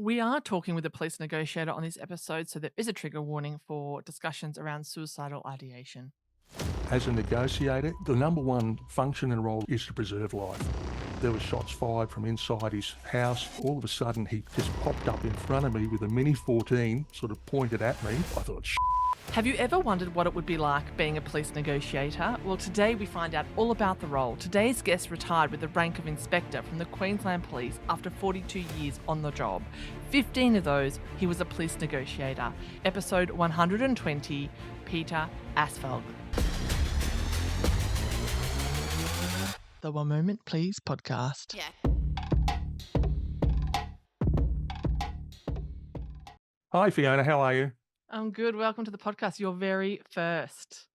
We are talking with a police negotiator on this episode, so there is a trigger warning for discussions around suicidal ideation. As a negotiator, the number one function and role is to preserve life. There were shots fired from inside his house. All of a sudden, he just popped up in front of me with a Mini 14, sort of pointed at me. I thought, Have you ever wondered what it would be like being a police negotiator? Well, today we find out all about the role. Today's guest retired with the rank of inspector from the Queensland Police after 42 years on the job. 15 of those, he was a police negotiator. Episode 120, Peter Assfalg. The One Moment Please podcast. Yeah. Hi, Fiona, how are you? I'm good. Welcome to the podcast. You're very first.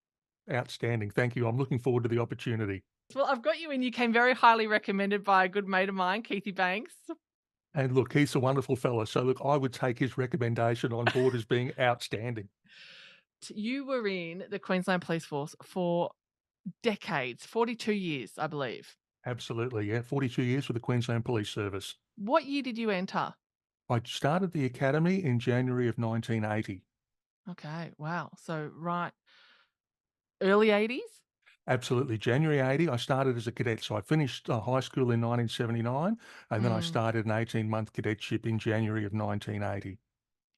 Outstanding. Thank you. I'm looking forward to the opportunity. Well, I've got you in. You came very highly recommended by a good mate of mine, Keithy Banks. And look, he's a wonderful fella. So look, I would take his recommendation on board as being outstanding. You were in the Queensland Police Force for decades, 42 years, I believe. Absolutely, yeah. 42 years with the Queensland Police Service. What year did you enter? I started the academy in January of 1980. Okay, wow. So, right, early 80s? Absolutely. January 80, I started as a cadet. So I finished high school in 1979, and then I started an 18-month cadetship in January of 1980.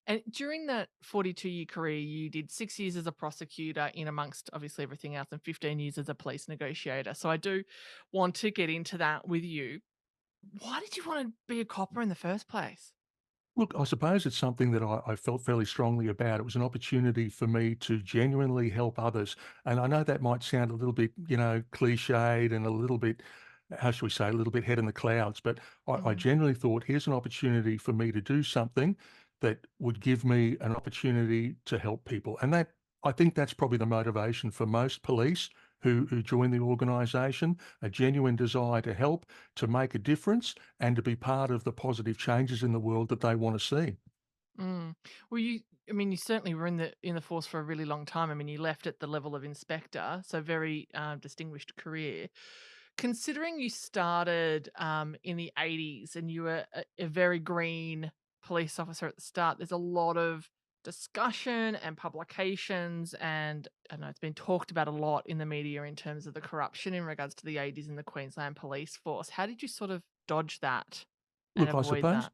And during that 42-year career, you did 6 years as a prosecutor in amongst obviously everything else and 15 years as a police negotiator. So I do want to get into that with you. Why did you want to be a copper in the first place? Look, I suppose it's something that I felt fairly strongly about. It was an opportunity for me to genuinely help others. And I know that might sound a little bit, cliched and a little bit, how should we say, a little bit head in the clouds. But I Mm. genuinely thought, here's an opportunity for me to do something that would give me an opportunity to help people. And that, I think that's probably the motivation for most police who join the organisation, a genuine desire to help, to make a difference, and to be part of the positive changes in the world that they want to see. Mm. Well, you certainly were in the force for a really long time. I mean, you left at the level of inspector, so very distinguished career. Considering you started in the 80s and you were a very green police officer at the start, there's a lot of discussion and publications, and I know it's been talked about a lot in the media in terms of the corruption in regards to the 80s in the Queensland Police Force. How did you sort of dodge that and Look, avoid that?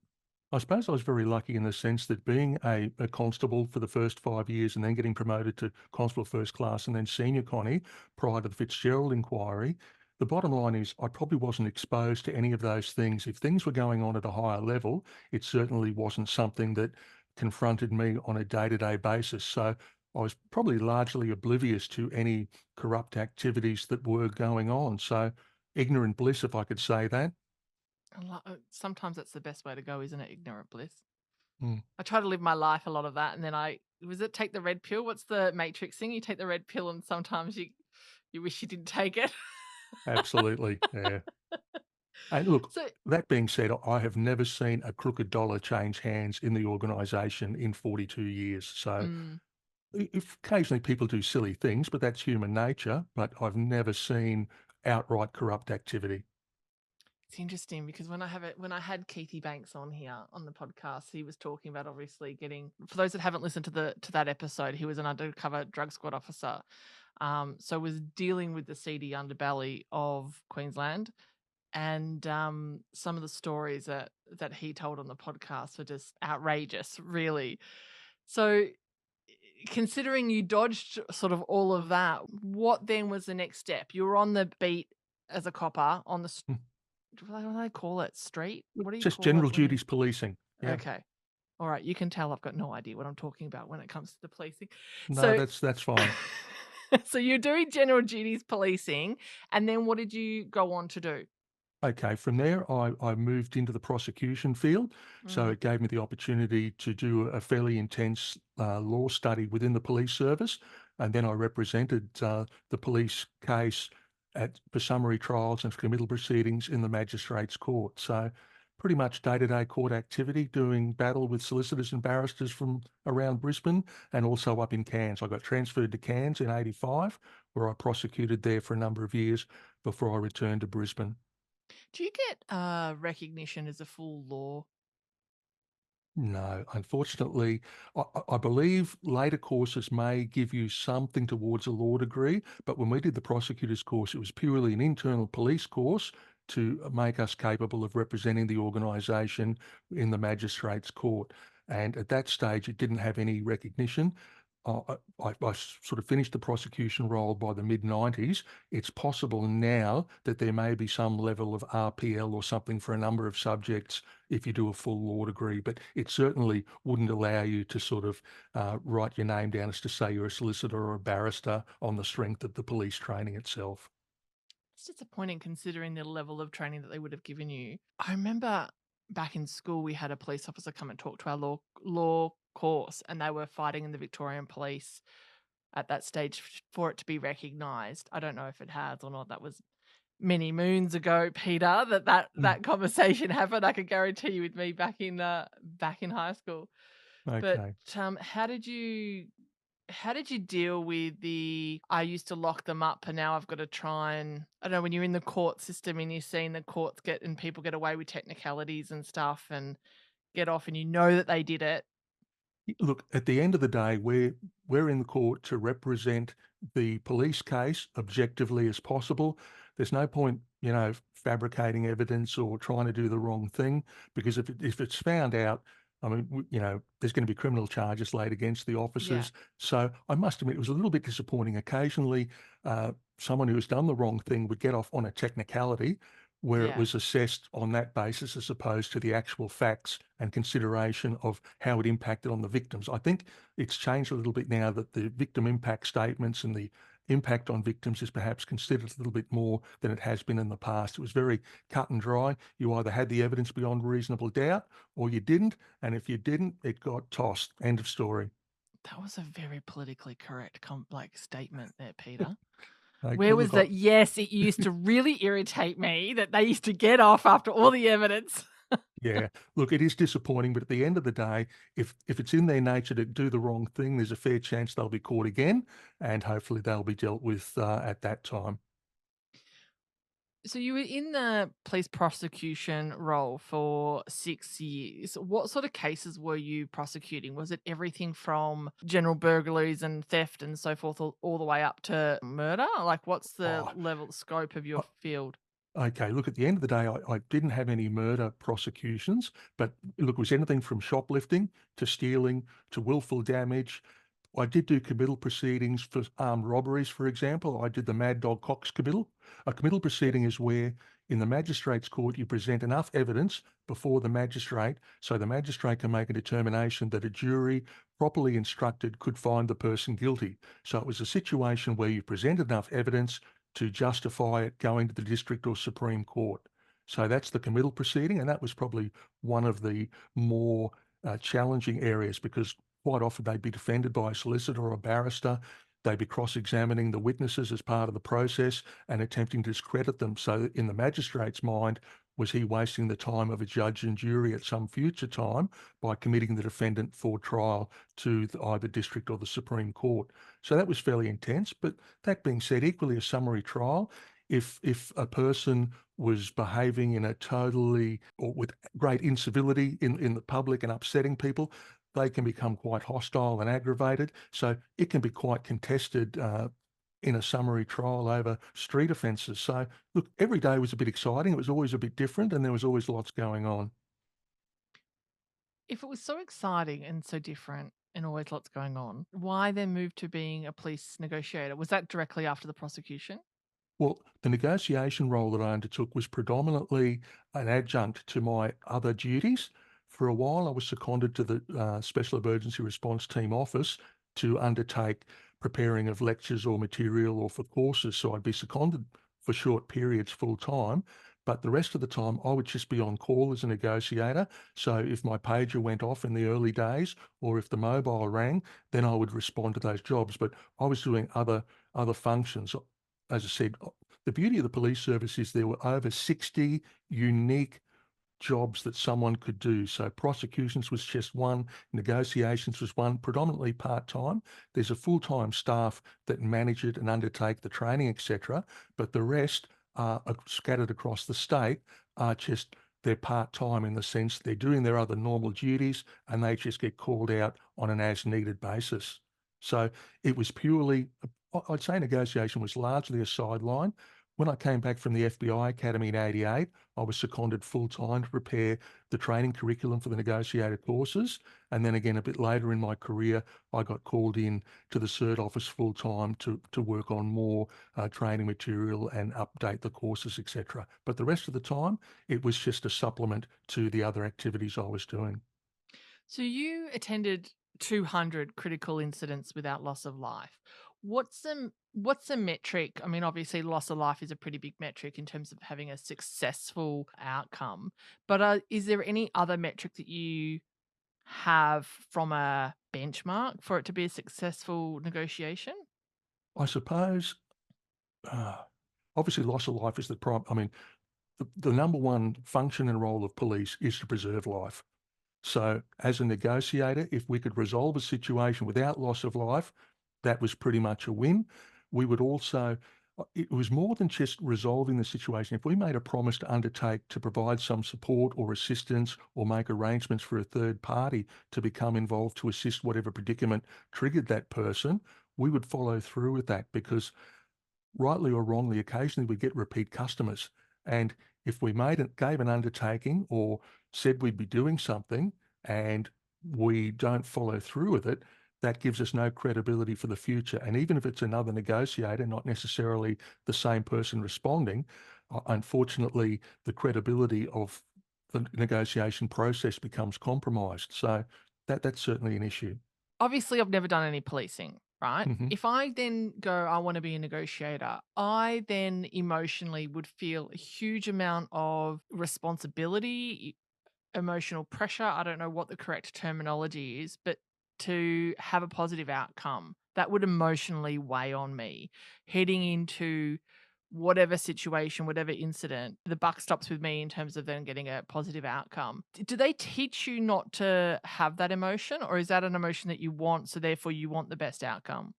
I suppose I was very lucky in the sense that being a constable for the first 5 years and then getting promoted to constable first class and then senior connie prior to the Fitzgerald inquiry, the bottom line is I probably wasn't exposed to any of those things. If things were going on at a higher level, it certainly wasn't something that confronted me on a day-to-day basis. So I was probably largely oblivious to any corrupt activities that were going on. So ignorant bliss, if I could say that. Sometimes that's the best way to go, isn't it? Ignorant bliss. Mm. I try to live my life a lot of that, and then was it take the red pill? What's the Matrix thing? You take the red pill, and sometimes you wish you didn't take it. Absolutely, yeah. And look, So, that being said, I have never seen a crooked dollar change hands in the organisation in 42 years. So mm, if occasionally people do silly things, but that's human nature, but I've never seen outright corrupt activity. it's interesting because when I had Keithy Banks on here on the podcast, he was talking about obviously getting, for those that haven't listened to that episode, he was an undercover drug squad officer, so was dealing with the seedy underbelly of Queensland. And some of the stories that he told on the podcast were just outrageous, really. So, considering you dodged sort of all of that, what then was the next step? You were on the beat as a copper on the Hmm. what do they call it? Street? What do you Just call it general when you? duties policing. Yeah. Okay, all right. You can tell I've got no idea what I'm talking about when it comes to the policing. No, So, that's fine. so you're doing general duties policing, and then what did you go on to do? Okay, from there, I moved into the prosecution field. So Mm. it gave me the opportunity to do a fairly intense law study within the police service. And then I represented the police case for summary trials and for committal proceedings in the magistrates court. So pretty much day-to-day court activity, doing battle with solicitors and barristers from around Brisbane and also up in Cairns. I got transferred to Cairns in 85, where I prosecuted there for a number of years before I returned to Brisbane. Do you get recognition as a full law No, unfortunately, I believe later courses may give you something towards a law degree, but when we did the prosecutor's course, it was purely an internal police course to make us capable of representing the organisation in the magistrate's court. And at that stage, it didn't have any recognition. I sort of finished the prosecution role by the mid-90s. It's possible now that there may be some level of RPL or something for a number of subjects if you do a full law degree, but it certainly wouldn't allow you to sort of write your name down as to say you're a solicitor or a barrister on the strength of the police training itself. It's disappointing considering the level of training that they would have given you. I remember back in school, we had a police officer come and talk to our law course, and they were fighting in the Victorian Police at that stage for it to be recognised. I don't know if it has or not. That was many moons ago, Peter, Mm, that conversation happened. I can guarantee you with me back in high school. But okay. how did you deal with the I used to lock them up and now I've got to try and I don't know when you're in the court system and you're seeing the courts get and people get away with technicalities and stuff and get off and you know that they did it. Look, at the end of the day, we're in the court to represent the police case objectively as possible. There's no point, fabricating evidence or trying to do the wrong thing because if it's found out, I mean, there's going to be criminal charges laid against the Yeah. officers. So I must admit, it was a little bit disappointing. Occasionally, someone who has done the wrong thing would get off on a technicality where it Yeah. was assessed on that basis as opposed to the actual facts and consideration of how it impacted on the victims. I think it's changed a little bit now that the victim impact statements and the impact on victims is perhaps considered a little bit more than it has been in the past. It was very cut and dry. You either had the evidence beyond reasonable doubt or you didn't. And if you didn't, it got tossed. End of story. That was a very politically correct statement there, Peter. Like, Where well, was look, that? Yes, it used to really irritate me that they used to get off after all the evidence. yeah, look, it is disappointing, but at the end of the day, if it's in their nature to do the wrong thing, there's a fair chance they'll be caught again, and hopefully they'll be dealt with at that time. So you were in the police prosecution role for 6 years. What sort of cases were you prosecuting? Was it everything from general burglaries and theft and so forth all the way up to murder? Like, what's the Oh, level scope of your field? okay, look, at the end of the day, I didn't have any murder prosecutions, but look, it was anything from shoplifting to stealing to willful damage. I did do committal proceedings for armed robberies, for example. I did the Mad Dog Cox committal. A committal proceeding is where, in the magistrate's court, you present enough evidence before the magistrate so the magistrate can make a determination that a jury, properly instructed, could find the person guilty. So it was a situation where you presented enough evidence to justify it going to the district or Supreme Court. So that's the committal proceeding, and that was probably one of the more challenging areas because quite often they'd be defended by a solicitor or a barrister. They'd be cross-examining the witnesses as part of the process and attempting to discredit them. So in the magistrate's mind, was he wasting the time of a judge and jury at some future time by committing the defendant for trial to either district or the Supreme Court? So that was fairly intense. But that being said, equally a summary trial, if a person was behaving in a totally or with great incivility in the public and upsetting people, they can become quite hostile and aggravated. So it can be quite contested in a summary trial over street offences. So look, every day was a bit exciting. It was always a bit different, and there was always lots going on. If it was so exciting and so different and always lots going on, why then move to being a police negotiator? Was that directly after the prosecution? Well, the negotiation role that I undertook was predominantly an adjunct to my other duties. For a while, I was seconded to the Special Emergency Response Team office to undertake preparing of lectures or material or for courses. So I'd be seconded for short periods full time, but the rest of the time I would just be on call as a negotiator. So if my pager went off in the early days or if the mobile rang, then I would respond to those jobs. But I was doing other functions. As I said, the beauty of the police service is there were over 60 unique jobs that someone could do. So prosecutions was just one, negotiations was one, predominantly part-time. There's a full-time staff that manage it and undertake the training, etc. But the rest are scattered across the state are just they're part-time in the sense they're doing their other normal duties and they just get called out on an as-needed basis. So it was purely, I'd say negotiation was largely a sideline. When I came back from the FBI Academy in '88, I was seconded full-time to prepare the training curriculum for the negotiator courses. And then again, a bit later in my career, I got called in to the CERT office full-time to work on more training material and update the courses, etc. But the rest of the time, it was just a supplement to the other activities I was doing. So you attended 200 critical incidents without loss of life. What's the metric? I mean, obviously, loss of life is a pretty big metric in terms of having a successful outcome. But is there any other metric that you have from a benchmark for it to be a successful negotiation? I suppose, uh, obviously, loss of life is the prime. I mean, the number one function and role of police is to preserve life. So, as a negotiator, if we could resolve a situation without loss of life, that was pretty much a win. We would also, it was more than just resolving the situation. If we made a promise to undertake to provide some support or assistance or make arrangements for a third party to become involved to assist whatever predicament triggered that person, we would follow through with that because rightly or wrongly, occasionally we get repeat customers. And if we gave an undertaking or said we'd be doing something and we don't follow through with it, that gives us no credibility for the future. And even if it's another negotiator, not necessarily the same person responding, unfortunately, the credibility of the negotiation process becomes compromised. So that's certainly an issue. Obviously, I've never done any policing, right? Hmm. If I then go, I want to be a negotiator, I then emotionally would feel a huge amount of responsibility, emotional pressure. I don't know what the correct terminology is, but to have a positive outcome that would emotionally weigh on me heading into whatever situation, whatever incident, the buck stops with me in terms of then getting a positive outcome. Do they teach you not to have that emotion, or is that an emotion that you want? So therefore, you want the best outcome?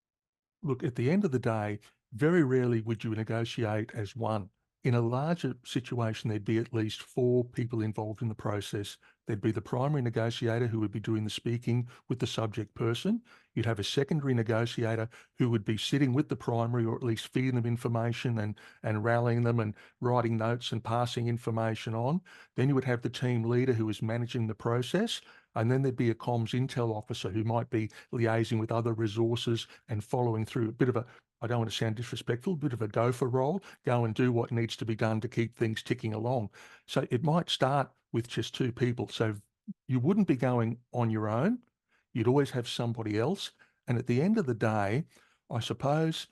Look, at the end of the day, very rarely would you negotiate as one. In a larger situation, there'd be at least four people involved in the process. There'd be the primary negotiator who would be doing the speaking with the subject person. You'd have a secondary negotiator who would be sitting with the primary or at least feeding them information and rallying them and writing notes and passing information on. Then you would have the team leader who is managing the process. And then there'd be a comms intel officer who might be liaising with other resources and following through. A bit of a, I don't want to sound disrespectful, a bit of a gopher role, go and do what needs to be done to keep things ticking along. So it might start with just two people. So you wouldn't be going on your own. You'd always have somebody else. And at the end of the day, I suppose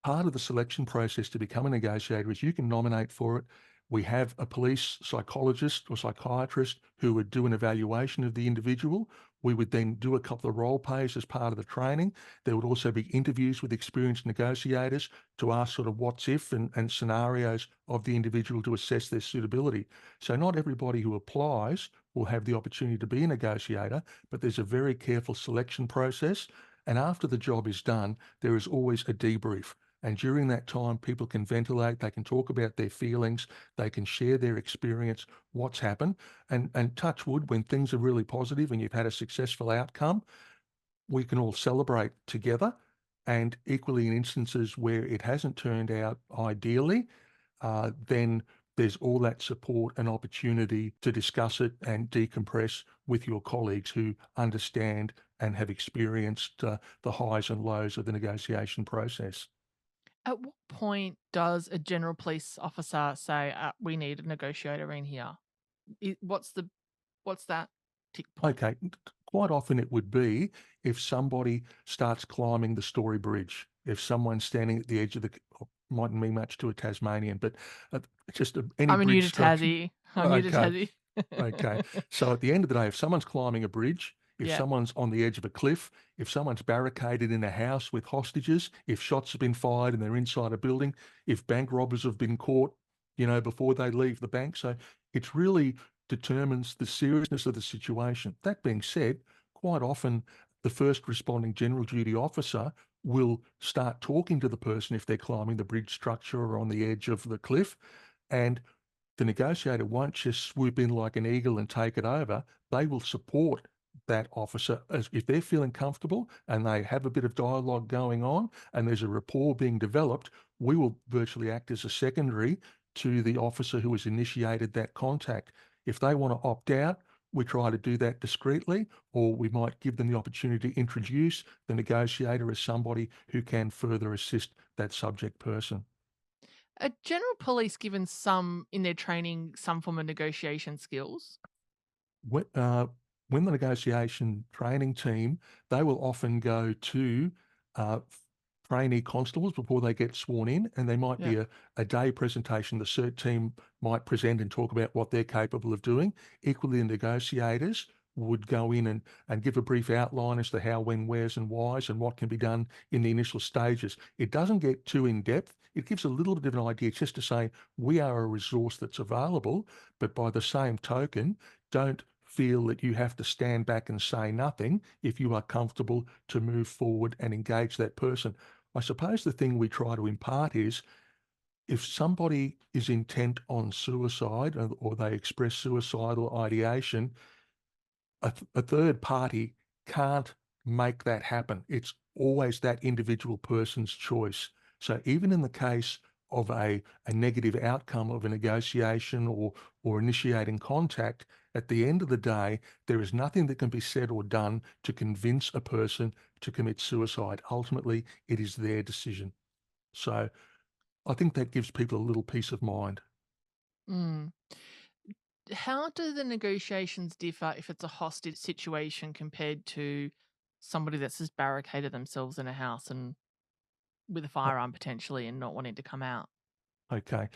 part of the selection process to become a negotiator is you can nominate for it. We have a police psychologist or psychiatrist who would do an evaluation of the individual. We would then do a couple of role plays as part of the training. There would also be interviews with experienced negotiators to ask sort of what's if and scenarios of the individual to assess their suitability. So not everybody who applies will have the opportunity to be a negotiator, but there's a very careful selection process. And after the job is done, there is always a debrief. And during that time, people can ventilate, they can talk about their feelings, they can share their experience, what's happened. And touch wood, when things are really positive and you've had a successful outcome, we can all celebrate together. And equally, in instances where it hasn't turned out ideally, then there's all that support and opportunity to discuss it and decompress with your colleagues who understand and have experienced the highs and lows of the negotiation process. At what point does a general police officer say, "We need a negotiator in here"? What's that tick point? Okay, quite often it would be if somebody starts climbing the Story Bridge, if someone's standing at the edge of the, mightn't mean much to a Tasmanian, but uh, just any I'm new bridge to structure. Tassie. I'm new to Okay, Tassie. okay. So at the end of the day, if someone's climbing a bridge, if Yeah. someone's on the edge of a cliff, if someone's barricaded in a house with hostages, if shots have been fired and they're inside a building, if bank robbers have been caught, before they leave the bank. So it's really determines the seriousness of the situation. That being said, quite often the first responding general duty officer will start talking to the person if they're climbing the bridge structure or on the edge of the cliff. And The negotiator won't just swoop in like an eagle and take it over. They will support that officer as if they're feeling comfortable and they have a bit of dialogue going on and there's a rapport being developed, we will virtually act as a secondary to the officer who has initiated that contact. If they want to opt out, we try to do that discreetly, or we might give them the opportunity to introduce the negotiator as somebody who can further assist that subject person. Are general police given some in their training some form of negotiation skills? When, uh, when the negotiation training team, they will often go to trainee constables before they get sworn in, and there might Yeah. be a day presentation. The CERT team might present and talk about what they're capable of doing. Equally, the negotiators would go in and give a brief outline as to how, when, where's, and why's, and what can be done in the initial stages. It doesn't get too in depth. It gives a little bit of an idea just to say we are a resource that's available, but by the same token, don't feel that you have to stand back and say nothing if you are comfortable to move forward and engage that person. I suppose the thing we try to impart is if somebody is intent on suicide or they express suicidal ideation, a third party can't make that happen. It's always that individual person's choice. So even in the case of a negative outcome of a negotiation or initiating contact, at the end of the day, there is nothing that can be said or done to convince a person to commit suicide. Ultimately, it is their decision. So I think that gives people a little peace of mind. Mm. How do the negotiations differ if it's a hostage situation compared to somebody that's just barricaded themselves in a house and with a O- firearm potentially and not wanting to come out? Okay.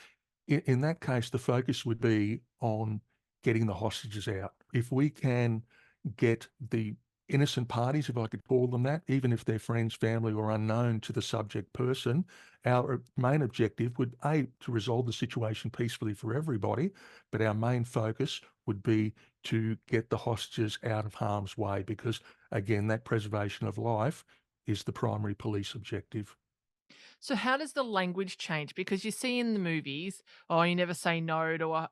In that case, the focus would be on getting the hostages out. If we can get the innocent parties, if I could call them that, even if they're friends, family, or unknown to the subject person, our main objective would, A, to resolve the situation peacefully for everybody, but our main focus would be to get the hostages out of harm's way because, again, that preservation of life is the primary police objective. So how does the language change? Because you see in the movies, oh, you never say no to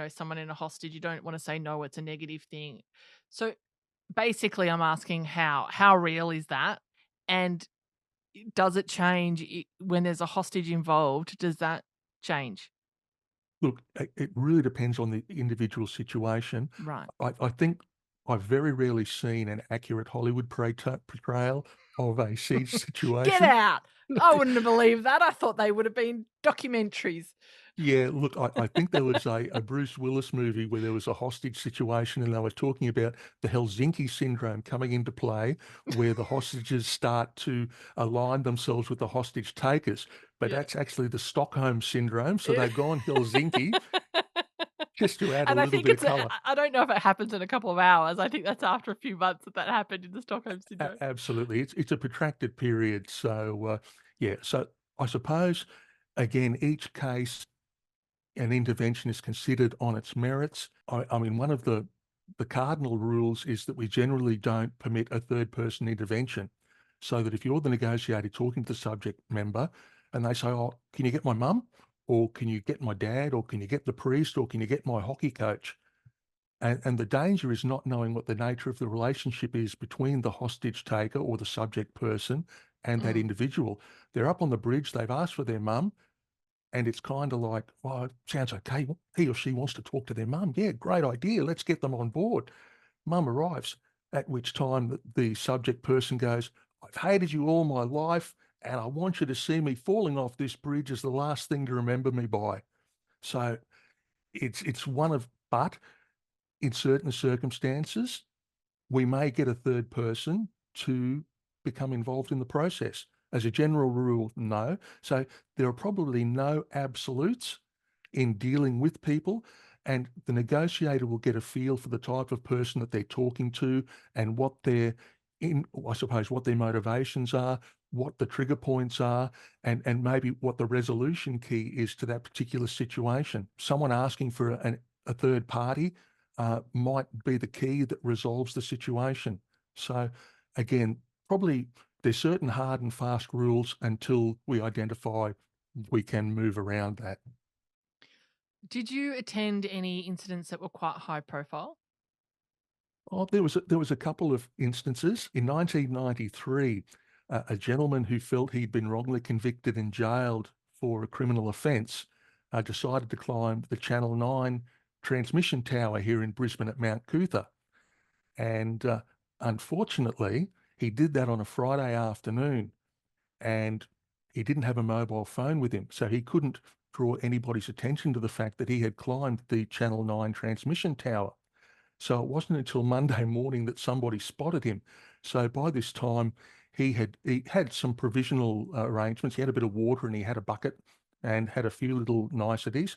someone in a hostage. You don't want to say no, it's a negative thing. So basically I'm asking how real is that? And does it change when there's a hostage involved? Does that change? Look, it really depends on the individual situation. Right. I think I've very rarely seen an accurate Hollywood portrayal of a siege Get situation. out. I wouldn't have believed that. I thought they would have been documentaries. Yeah, look, I think there was a Bruce Willis movie where there was a hostage situation and they were talking about the Helsinki syndrome coming into play, where the hostages start to align themselves with the hostage takers. But Yeah. that's actually the Stockholm syndrome. So they've gone Helsinki just to add a And I little think bit of it's color. I don't know if it happens in a couple of hours. I think that's after a few months that happened in the Stockholm syndrome. Absolutely. It's a protracted period. So, yeah. So I suppose, again, each case an intervention is considered on its merits. I mean, one of the cardinal rules is that we generally don't permit a third person intervention. So that if you're the negotiator talking to the subject member and they say, "Oh, can you get my mum? Or can you get my dad? Or can you get the priest? Or can you get my hockey coach?" And the danger is not knowing what the nature of the relationship is between the hostage taker or the subject person and that Mm. individual. They're up on the bridge, they've asked for their mum, and it's kind of like, "Oh, it sounds okay. He or she wants to talk to their mum. Yeah, great idea. Let's get them on board." Mum arrives, at which time the subject person goes, "I've hated you all my life, and I want you to see me falling off this bridge as the last thing to remember me by." So it's one of, but in certain circumstances, we may get a third person to become involved in the process. As a general rule, no. So there are probably no absolutes in dealing with people, and the negotiator will get a feel for the type of person that they're talking to and what their I suppose what their motivations are, what the trigger points are, and maybe what the resolution key is to that particular situation. Someone asking for a third party might be the key that resolves the situation. So again, probably there's certain hard and fast rules until we identify we can move around that. Did you attend any incidents that were quite high profile? Oh, there was a couple of instances. In 1993, a gentleman who felt he'd been wrongly convicted and jailed for a criminal offence, decided to climb the Channel 9 transmission tower here in Brisbane at Mount Cootha. And, unfortunately, he did that on a Friday afternoon, and he didn't have a mobile phone with him, so he couldn't draw anybody's attention to the fact that he had climbed the Channel 9 transmission tower. So it wasn't until Monday morning that somebody spotted him. So by this time, he had some provisional arrangements. He had a bit of water and he had a bucket and had a few little niceties.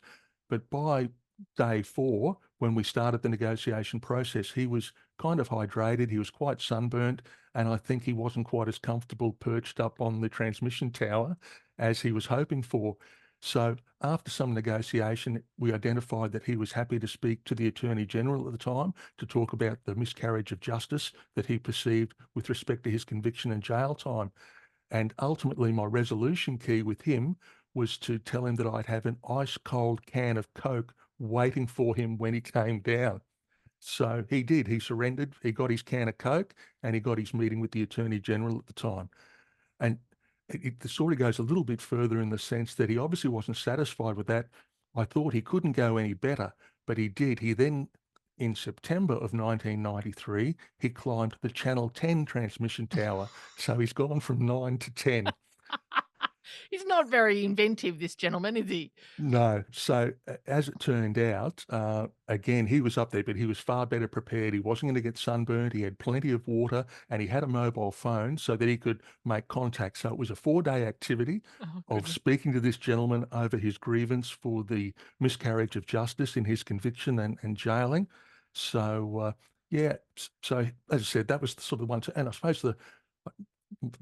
But by day 4, when we started the negotiation process, he was kind of hydrated, he was quite sunburnt, and I think he wasn't quite as comfortable perched up on the transmission tower as he was hoping for. So after some negotiation, we identified that he was happy to speak to the Attorney General at the time to talk about the miscarriage of justice that he perceived with respect to his conviction and jail time. And ultimately, my resolution key with him was to tell him that I'd have an ice cold can of Coke waiting for him when he came down. So he did. He surrendered. He got his can of Coke and he got his meeting with the Attorney General at the time. And the story goes a little bit further in the sense that he obviously wasn't satisfied with that. I thought he couldn't go any better, but he did. He then, in September of 1993, he climbed the Channel 10 transmission tower. So he's gone from 9 to 10. He's not very inventive, this gentleman, is he? No. So, as it turned out, again, he was up there, but he was far better prepared. He wasn't gonna get sunburned, he had plenty of water, and he had a mobile phone so that he could make contact. So it was a 4-day activity Oh, of goodness. speaking to this gentleman over his grievance for the miscarriage of justice in his conviction and jailing. So, yeah, so as I said, that was the sort of one to, and I suppose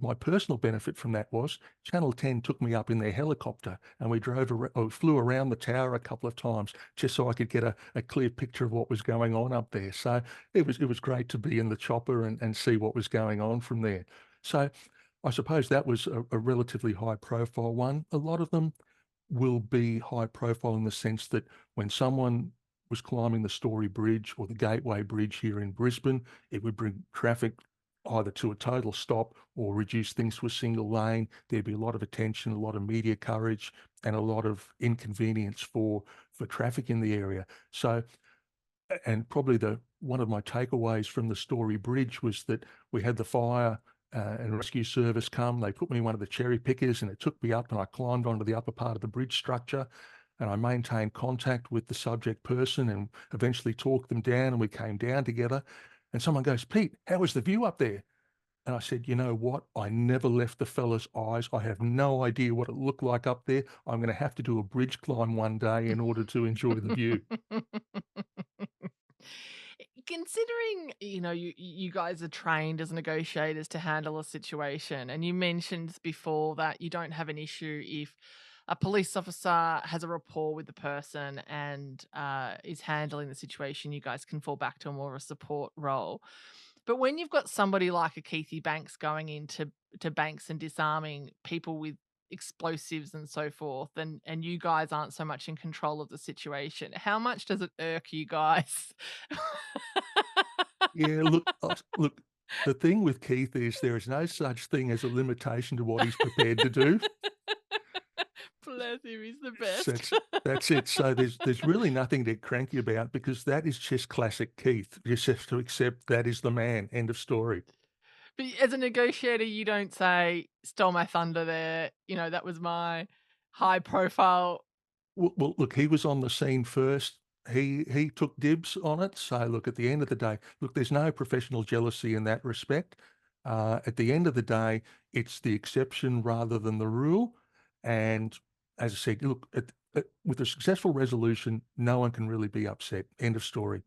my personal benefit from that was Channel 10 took me up in their helicopter and we flew around the tower a couple of times just so I could get a clear picture of what was going on up there. So it was great to be in the chopper and see what was going on from there. So I suppose that was a relatively high profile one. A lot of them will be high profile in the sense that when someone was climbing the Story Bridge or the Gateway Bridge here in Brisbane, it would bring traffic either to a total stop or reduce things to a single lane. There'd be a lot of attention, a lot of media coverage, and a lot of inconvenience for traffic in the area. So, and probably the one of my takeaways from the Story Bridge was that we had the fire and rescue service come. They put me in one of the cherry pickers, and it took me up, and I climbed onto the upper part of the bridge structure, and I maintained contact with the subject person, and eventually talked them down, and we came down together. And someone goes, "Pete, how was the view up there?" And I said, "You know what? I never left the fella's eyes. I have no idea what it looked like up there. I'm going to have to do a bridge climb one day in order to enjoy the view." Considering, you guys are trained as negotiators to handle a situation, and you mentioned before that you don't have an issue if a police officer has a rapport with the person and is handling the situation, you guys can fall back to a more of a support role. But when you've got somebody like a Keithy Banks going into banks and disarming people with explosives and so forth, and you guys aren't so much in control of the situation, how much does it irk you guys? Yeah, look, the thing with Keith is there is no such thing as a limitation to what he's prepared to do. Bless him, he's the So best. that's it. So there's really nothing to cranky about because that is just classic Keith. You just have to accept that is the man. End of story. But as a negotiator, you don't say, "Stole my thunder there," "That was my high profile." Well, look, he was on the scene first. He took dibs on it. So look, at the end of the day, look, there's no professional jealousy in that respect. At the end of the day, it's the exception rather than the rule. And as I said, look, with a successful resolution, no one can really be upset. End of story.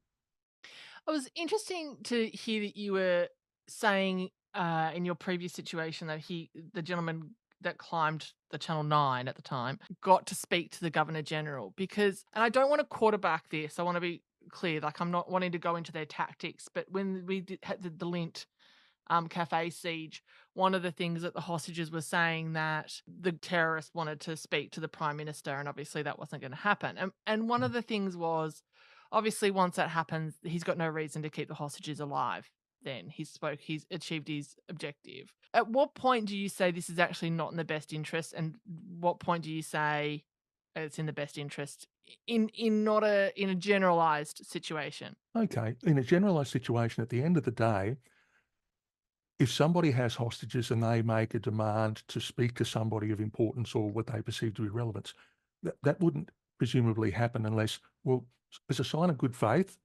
It was interesting to hear that you were saying, in your previous situation that the gentleman that climbed the Channel 9 at the time, got to speak to the Governor General because, and I don't wanna quarterback this, I wanna be clear, like, I'm not wanting to go into their tactics, but when we had the Lint cafe siege, one of the things that the hostages were saying that the terrorists wanted to speak to the prime minister, and obviously that wasn't going to happen. And one of the things was, obviously, once that happens, he's got no reason to keep the hostages alive. Then he's achieved his objective. At what point do you say this is actually not in the best interest, and what point do you say it's in the best interest in not in a generalized situation? Okay, in a generalized situation, at the end of the day, if somebody has hostages and they make a demand to speak to somebody of importance or what they perceive to be relevance, that wouldn't presumably happen unless, well, as a sign of good faith,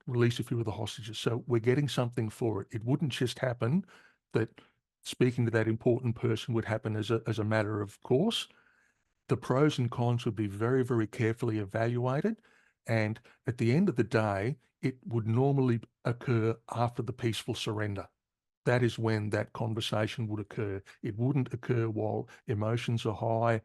release a few of the hostages. So we're getting something for it. It wouldn't just happen that speaking to that important person would happen as a matter of course. The pros and cons would be very, very carefully evaluated. And at the end of the day, it would normally occur after the peaceful surrender. That is when that conversation would occur. It wouldn't occur while emotions are high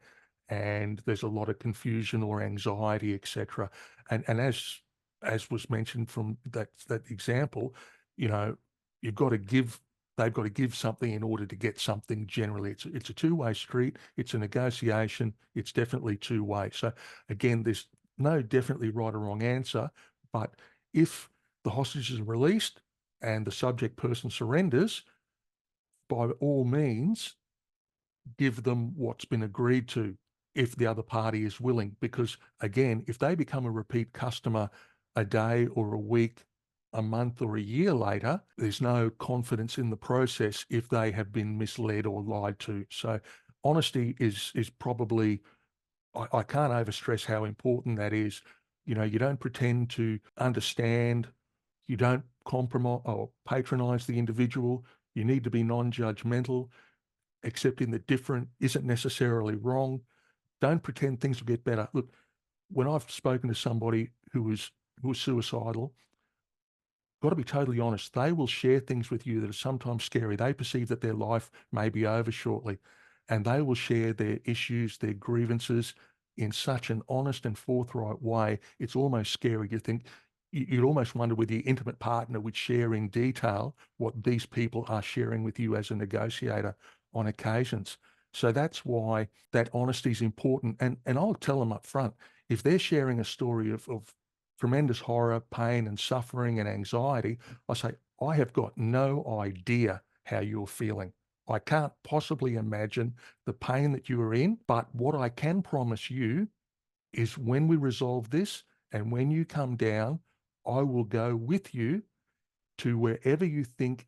and there's a lot of confusion or anxiety, etc. And as was mentioned from that example, you know, you've got to give they've got to give something in order to get something generally. It's a two-way street, it's a negotiation, it's definitely two-way. So again, there's no definitely right or wrong answer, but if the hostages are released and the subject person surrenders, by all means, give them what's been agreed to if the other party is willing. Because again, if they become a repeat customer a day or a week, a month or a year later, there's no confidence in the process if they have been misled or lied to. So honesty is probably, I can't overstress how important that is. You know, you don't pretend to understand, you don't compromise or patronize the individual. You need to be non-judgmental. Accepting that different isn't necessarily wrong. Don't pretend things will get better. Look, when I've spoken to somebody who was suicidal, got to be totally honest. They will share things with you that are sometimes scary. They perceive that their life may be over shortly, and they will share their issues, their grievances in such an honest and forthright way. It's almost scary. You think you'd almost wonder whether your intimate partner would share in detail what these people are sharing with you as a negotiator on occasions. So that's why that honesty is important. And I'll tell them up front, if they're sharing a story of tremendous horror, pain, and suffering and anxiety, I say, I have got no idea how you're feeling. I can't possibly imagine the pain that you are in, but what I can promise you is when we resolve this and when you come down, I will go with you to wherever you think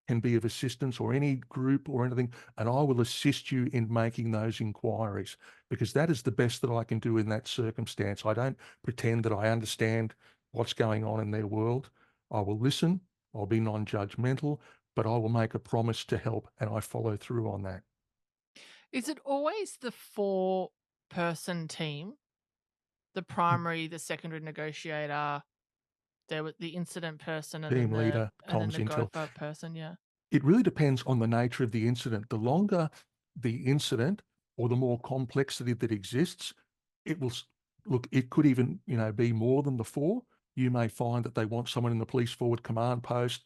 can be of assistance or any group or anything, and I will assist you in making those inquiries because that is the best that I can do in that circumstance. I don't pretend that I understand what's going on in their world. I will listen, I'll be non-judgmental, but I will make a promise to help and I follow through on that. Is it always the four-person team? The primary, the secondary negotiator, there was the incident person, Team leader, and then comms the intel. gopher person, yeah. It really depends on the nature of the incident. The longer the incident or the more complexity that exists, it will look, it could even, be more than before. You may find that they want someone in the police forward command post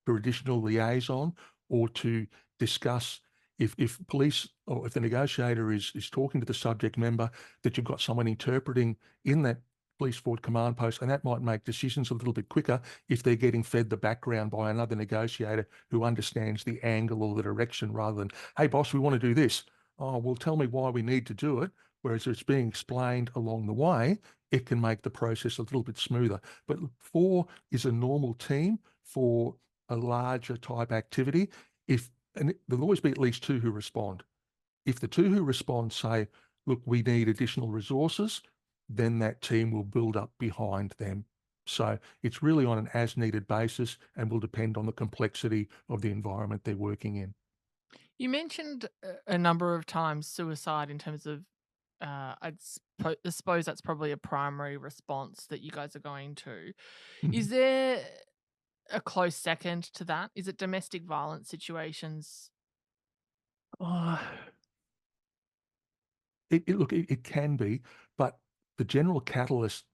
for additional liaison or to discuss if police or if the negotiator is talking to the subject member, that you've got someone interpreting in that police forward command post, and that might make decisions a little bit quicker if they're getting fed the background by another negotiator who understands the angle or the direction rather than, hey boss, we want to do this. Oh, well, tell me why we need to do it. Whereas it's being explained along the way, it can make the process a little bit smoother. But four is a normal team for a larger type activity. There'll always be at least two who respond. If the two who respond say, look, we need additional resources, then that team will build up behind them. So it's really on an as needed basis and will depend on the complexity of the environment they're working in. You mentioned a number of times suicide in terms of, I suppose that's probably a primary response that you guys are going to. Is Mhm. there a close second to that? Is it domestic violence situations? Ah, it can be, but the general catalyst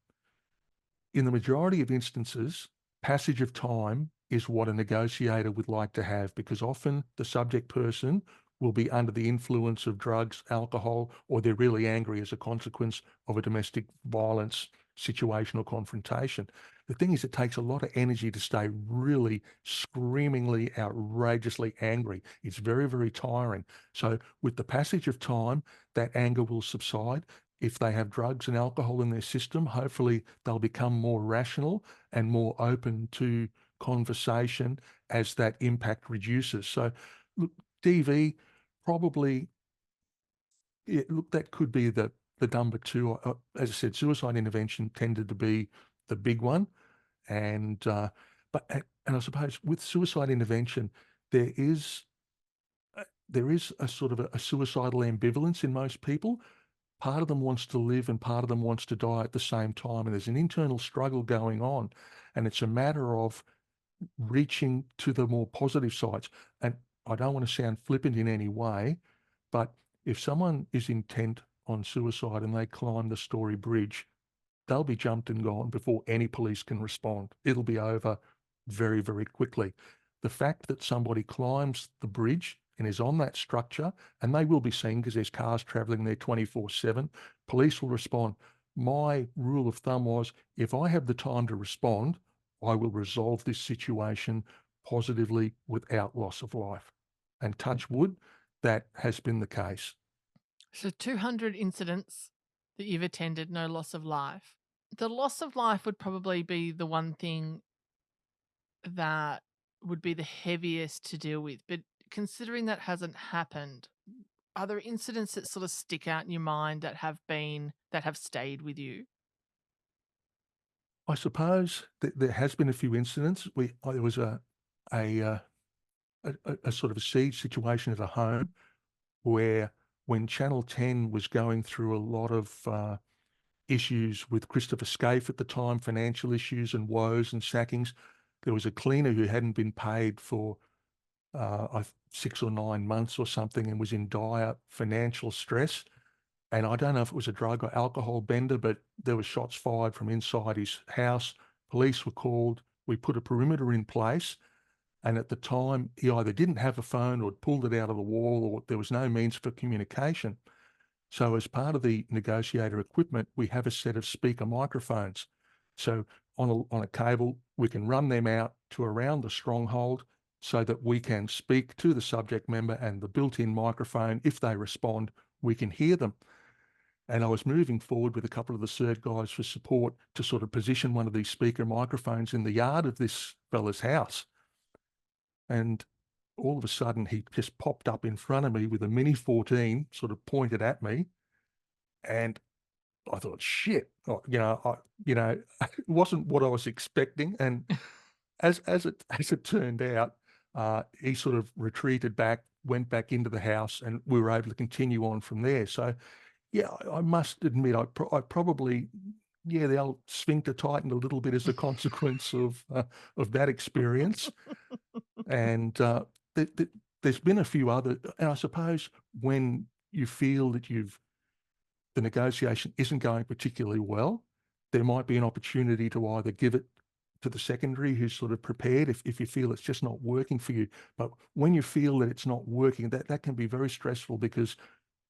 in the majority of instances, passage of time is what a negotiator would like to have, because often the subject person will be under the influence of drugs, alcohol, or they're really angry as a consequence of a domestic violence situation or confrontation. The thing is, it takes a lot of energy to stay really screamingly, outrageously angry. It's very, very tiring. So, with the passage of time, that anger will subside. If they have drugs and alcohol in their system, hopefully they'll become more rational and more open to conversation as that impact reduces. So, look, DV probably, yeah, look, that could be the number two. As I said, suicide intervention tended to be the big one, and and I suppose with suicide intervention, there is there is a sort of a suicidal ambivalence in most people. Part of them wants to live and part of them wants to die at the same time, and there's an internal struggle going on, and it's a matter of reaching to the more positive sides. And I don't want to sound flippant in any way, but if someone is intent on suicide and they climb the Story Bridge, they'll be jumped and gone before any police can respond. It'll be over very, very quickly. The fact that somebody climbs the bridge and is on that structure, and they will be seen because there's cars traveling there 24/7, police will respond. My rule of thumb was, if I have the time to respond, I will resolve this situation positively without loss of life. And touch wood, that has been the case. So 200 incidents that you've attended, no loss of life. The loss of life would probably be the one thing that would be the heaviest to deal with. But considering that hasn't happened, are there incidents that sort of stick out in your mind that have stayed with you? I suppose that there has been a few incidents. There was a, uh, a sort of a siege situation at a home where, when Channel 10 was going through a lot of issues with Christopher Scaife at the time, financial issues and woes and sackings, there was a cleaner who hadn't been paid for 6 or 9 months or something and was in dire financial stress. And I don't know if it was a drug or alcohol bender, but there were shots fired from inside his house. Police were called. We put a perimeter in place. And at the time, he either didn't have a phone or had pulled it out of the wall, or there was no means for communication. So, as part of the negotiator equipment, we have a set of speaker microphones. So, on a cable, we can run them out to around the stronghold so that we can speak to the subject member, and the built-in microphone, if they respond, we can hear them. And I was moving forward with a couple of the CERT guys for support to sort of position one of these speaker microphones in the yard of this fella's house. And all of a sudden, he just popped up in front of me with a Mini 14 sort of pointed at me. And I thought, shit, it wasn't what I was expecting. And as it turned out, he sort of retreated back, went back into the house, and we were able to continue on from there. So, yeah, I must admit, I probably, yeah, the old sphincter tightened a little bit as a consequence of that experience. And th th there's been a few other, and I suppose when you feel that the negotiation isn't going particularly well, there might be an opportunity to either give it to the secondary who's sort of prepared if you feel it's just not working for you. But when you feel that it's not working, that can be very stressful, because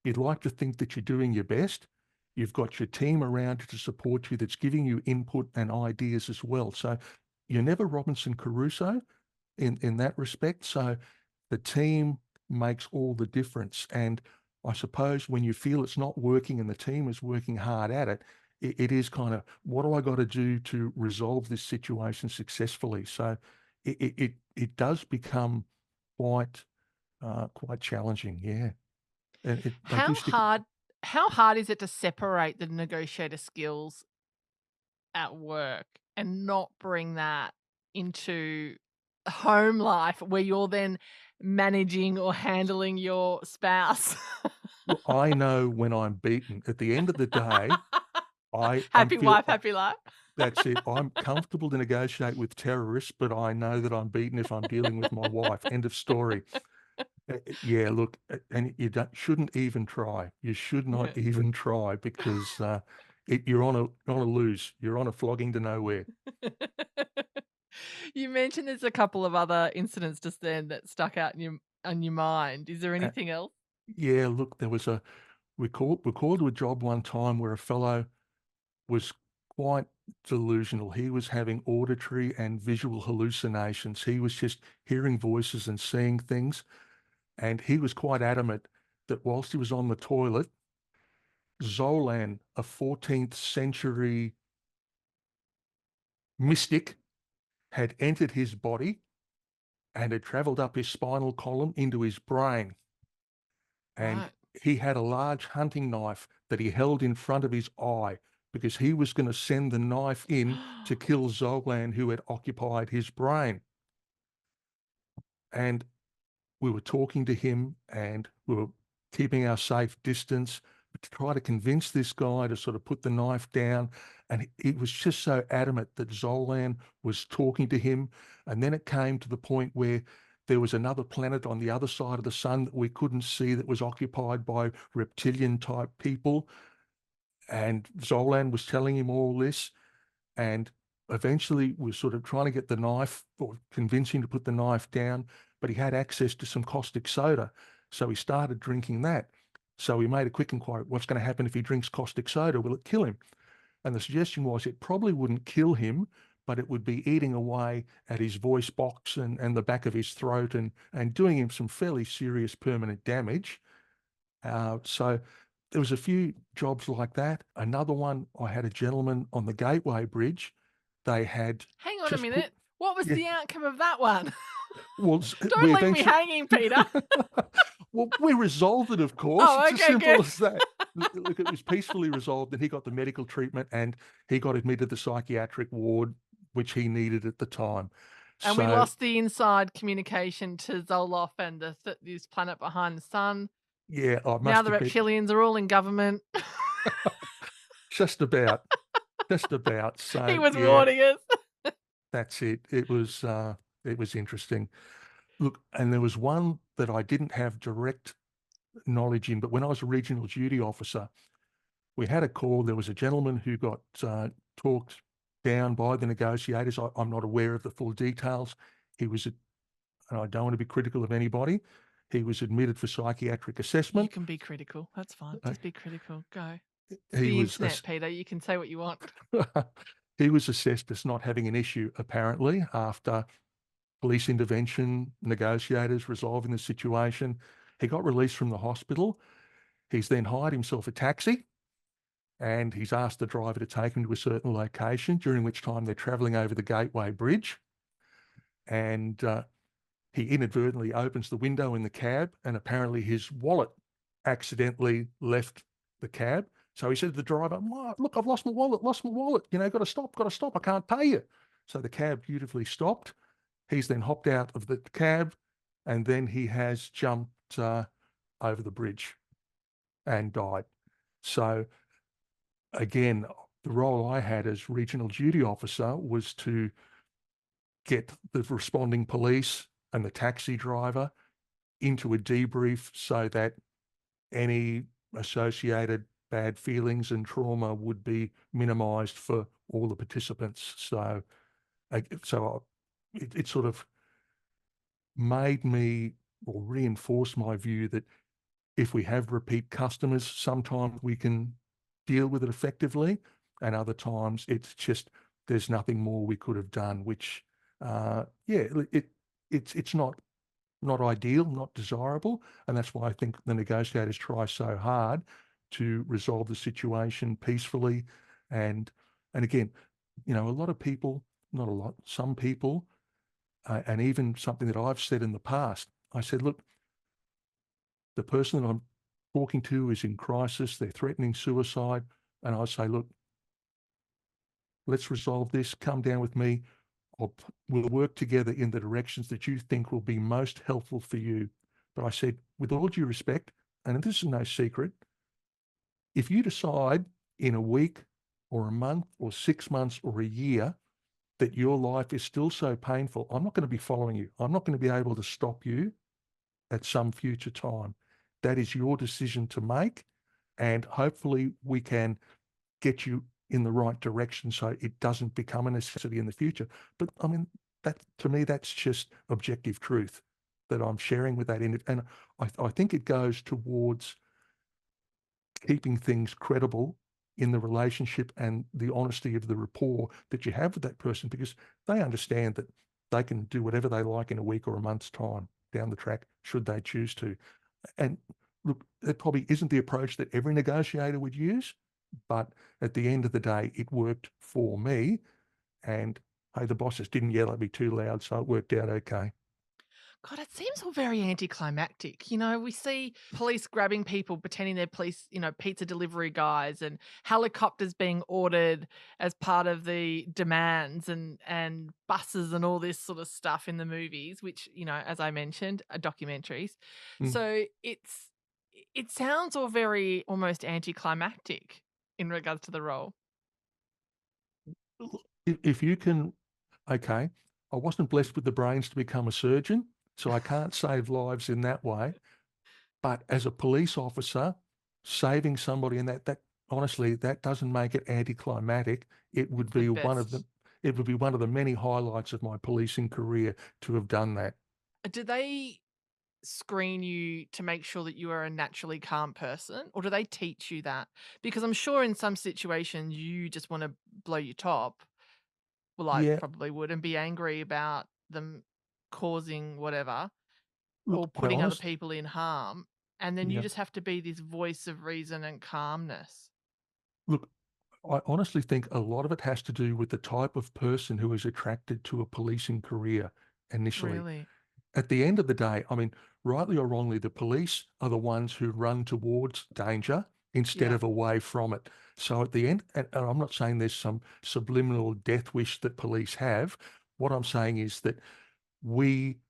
you'd like to think that you're doing your best. You've got your team around you to support you that's giving you input and ideas as well. So you're never Robinson Crusoe in that respect. So the team makes all the difference. And I suppose when you feel it's not working and the team is working hard at it, it is kind of, what do I got to do to resolve this situation successfully? So it does become quite quite challenging. Yeah, and they do How stick. hard how hard is it to separate the negotiator skills at work and not bring that into home life where you're then managing or handling your spouse? Well, I know when I'm beaten. At the end of the day, I'm Happy feel wife, happy life. that's it. I'm comfortable to negotiate with terrorists, but I know that I'm beaten if I'm dealing with my wife. End of story. Yeah, look, and you shouldn't even try. You should not Yeah. even try, because you're on a lose. You're on a flogging to nowhere. You mentioned there's a couple of other incidents just then that stuck out in your mind. Is there Uh, anything else? yeah, look, there was a we called to a job one time where a fellow was quite delusional. He was having auditory and visual hallucinations. He was just hearing voices and seeing things, and he was quite adamant that whilst he was on the toilet, Zolan, a 14th century mystic, had entered his body and had traveled up his spinal column into his brain. And Right. he had a large hunting knife that he held in front of his eye because he was going to send the knife in to kill Zolan, who had occupied his brain. And we were talking to him and we were keeping our safe distance, but to try to convince this guy to sort of put the knife down. And he was just so adamant that Zolan was talking to him. And then it came to the point where there was another planet on the other side of the sun that we couldn't see that was occupied by reptilian type people. And Zolan was telling him all this. And eventually we were sort of trying to get the knife or convince him to put the knife down, but he had access to some caustic soda. So he started drinking that. So we made a quick inquiry, what's going to happen if he drinks caustic soda? Will it kill him? And the suggestion was it probably wouldn't kill him, but it would be eating away at his voice box and the back of his throat and doing him some fairly serious permanent damage. So there was a few jobs like that. Another one, I had a gentleman on the Gateway Bridge. They had Hang on a just put, minute. What was yeah, the outcome of that one? well, we Don't leave me eventually, hanging, Peter. well, we resolved it, of course. Oh, It's as okay, simple good. as that. Look, it was peacefully resolved, and he got the medical treatment, and he got admitted to the psychiatric ward, which he needed at the time. And we So, lost the inside communication to Zoloft and this planet behind the sun. yeah, I Now must the have been reptilians are all in government. just about, just about. He So, was yeah, warning us. that's it. It was interesting. Look, and there was one that I didn't have direct knowledge in, but when I was a regional duty officer, we had a call. There was a gentleman who got talked down by the negotiators. I'm not aware of the full details. He was, and I don't want to be critical of anybody, he was admitted for psychiatric You assessment. can be critical. That's fine. Uh, Just be critical. Go. It's He the was internet, Peter. You can say what you want. he was assessed as not having an issue, apparently, after police intervention, negotiators resolving the situation. He got released from the hospital. He's then hired himself a taxi and he's asked the driver to take him to a certain location, during which time they're traveling over the Gateway Bridge. And he inadvertently opens the window in the cab, and apparently his wallet accidentally left the cab. So he said to the driver, look, I've lost my wallet. You know, got to stop. I can't pay you. So the cab beautifully stopped. He's then hopped out of the cab and then he has jumped over the bridge and died. So again, the role I had as regional duty officer was to get the responding police and the taxi driver into a debrief so that any associated bad feelings and trauma would be minimized for all the participants. So, it sort of made me or reinforced my view that if we have repeat customers, sometimes we can deal with it effectively, and other times it's just there's nothing more we could have done. Which, yeah, it's not ideal, not desirable, and that's why I think the negotiators try so hard to resolve the situation peacefully. And again, you know, a lot of people, not a lot, some people, and even something that I've said in the past, I said, look, the person that I'm talking to is in crisis, they're threatening suicide. And I say, look, let's resolve this. Come down with me. We'll work together in the directions that you think will be most helpful for you. But I said, with all due respect, and this is no secret, if you decide in a week or a month or 6 months or a year that your life is still so painful, I'm not going to be following you. I'm not going to be able to stop you at some future time. That is your decision to make. And hopefully we can get you in the right direction so it doesn't become a necessity in the future. But I mean, that to me, that's just objective truth that I'm sharing with that and I think it goes towards keeping things credible in the relationship and the honesty of the rapport that you have with that person because they understand that they can do whatever they like in a week or a month's time down the track should they choose to. And look, it probably isn't the approach that every negotiator would use, but at the end of the day, it worked for me. And hey, the bosses didn't yell at me too loud, so it worked out okay. God, it seems all very anticlimactic. You know, we see police grabbing people pretending they're police, pizza delivery guys and helicopters being ordered as part of the demands and buses and all this sort of stuff in the movies, which, as I mentioned, are documentaries. Mm. So it sounds all very almost anticlimactic in regards to the role. If you can, okay, I wasn't blessed with the brains to become a surgeon, so I can't save lives in that way. But as a police officer, saving somebody in that honestly, that doesn't make it anticlimactic. It would The be one of the best. it would be one of the many highlights of my policing career to have done that. Do they screen you to make sure that you are a naturally calm person, or do they teach you that? Because I'm sure in some situations you just want to blow your top. Well, I Yeah, probably would and be angry about them causing whatever or look, I putting other honest people in harm. And then you yeah, just have to be this voice of reason and calmness. look, I honestly think a lot of it has to do with the type of person who is attracted to a policing career initially. Really? At the end of the day, I mean, rightly or wrongly, the police are the ones who run towards danger instead Yeah. of away from it. So at the end, and I'm not saying there's some subliminal death wish that police have. What I'm saying is that we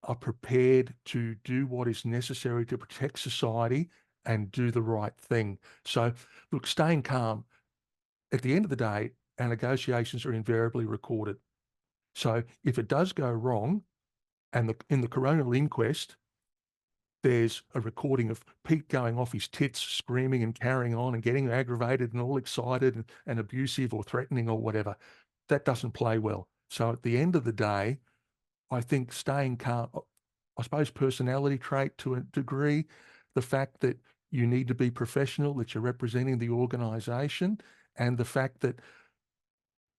are prepared to do what is necessary to protect society and do the right thing. So, look, staying calm, at the end of the day, our negotiations are invariably recorded. So if it does go wrong, and in the coronial inquest, there's a recording of Pete going off his tits, screaming and carrying on and getting aggravated and all excited and abusive or threatening or whatever. That doesn't play well. So at the end of the day, I think staying calm, I suppose personality trait to a degree, the fact that you need to be professional, that you're representing the organization, and the fact that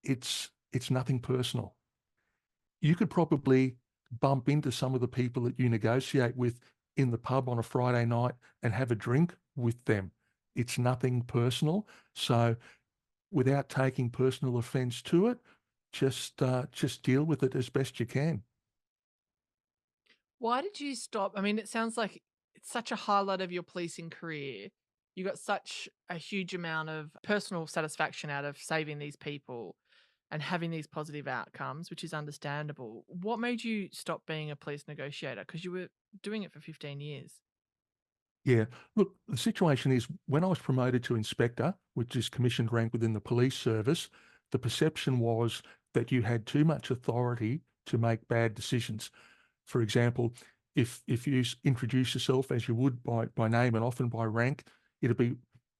it's nothing personal. You could probably bump into some of the people that you negotiate with in the pub on a Friday night and have a drink with them. It's nothing personal. So without taking personal offense to it, just deal with it as best you can. Why did you stop? I mean, it sounds like it's such a highlight of your policing career. You got such a huge amount of personal satisfaction out of saving these people and having these positive outcomes, which is understandable. What made you stop being a police negotiator? Because you were doing it for 15 years. Yeah. Look, the situation is when I was promoted to inspector, which is commissioned rank within the police service, the perception was that you had too much authority to make bad decisions. For example, if you introduce yourself as you would by name and often by rank, it'd be,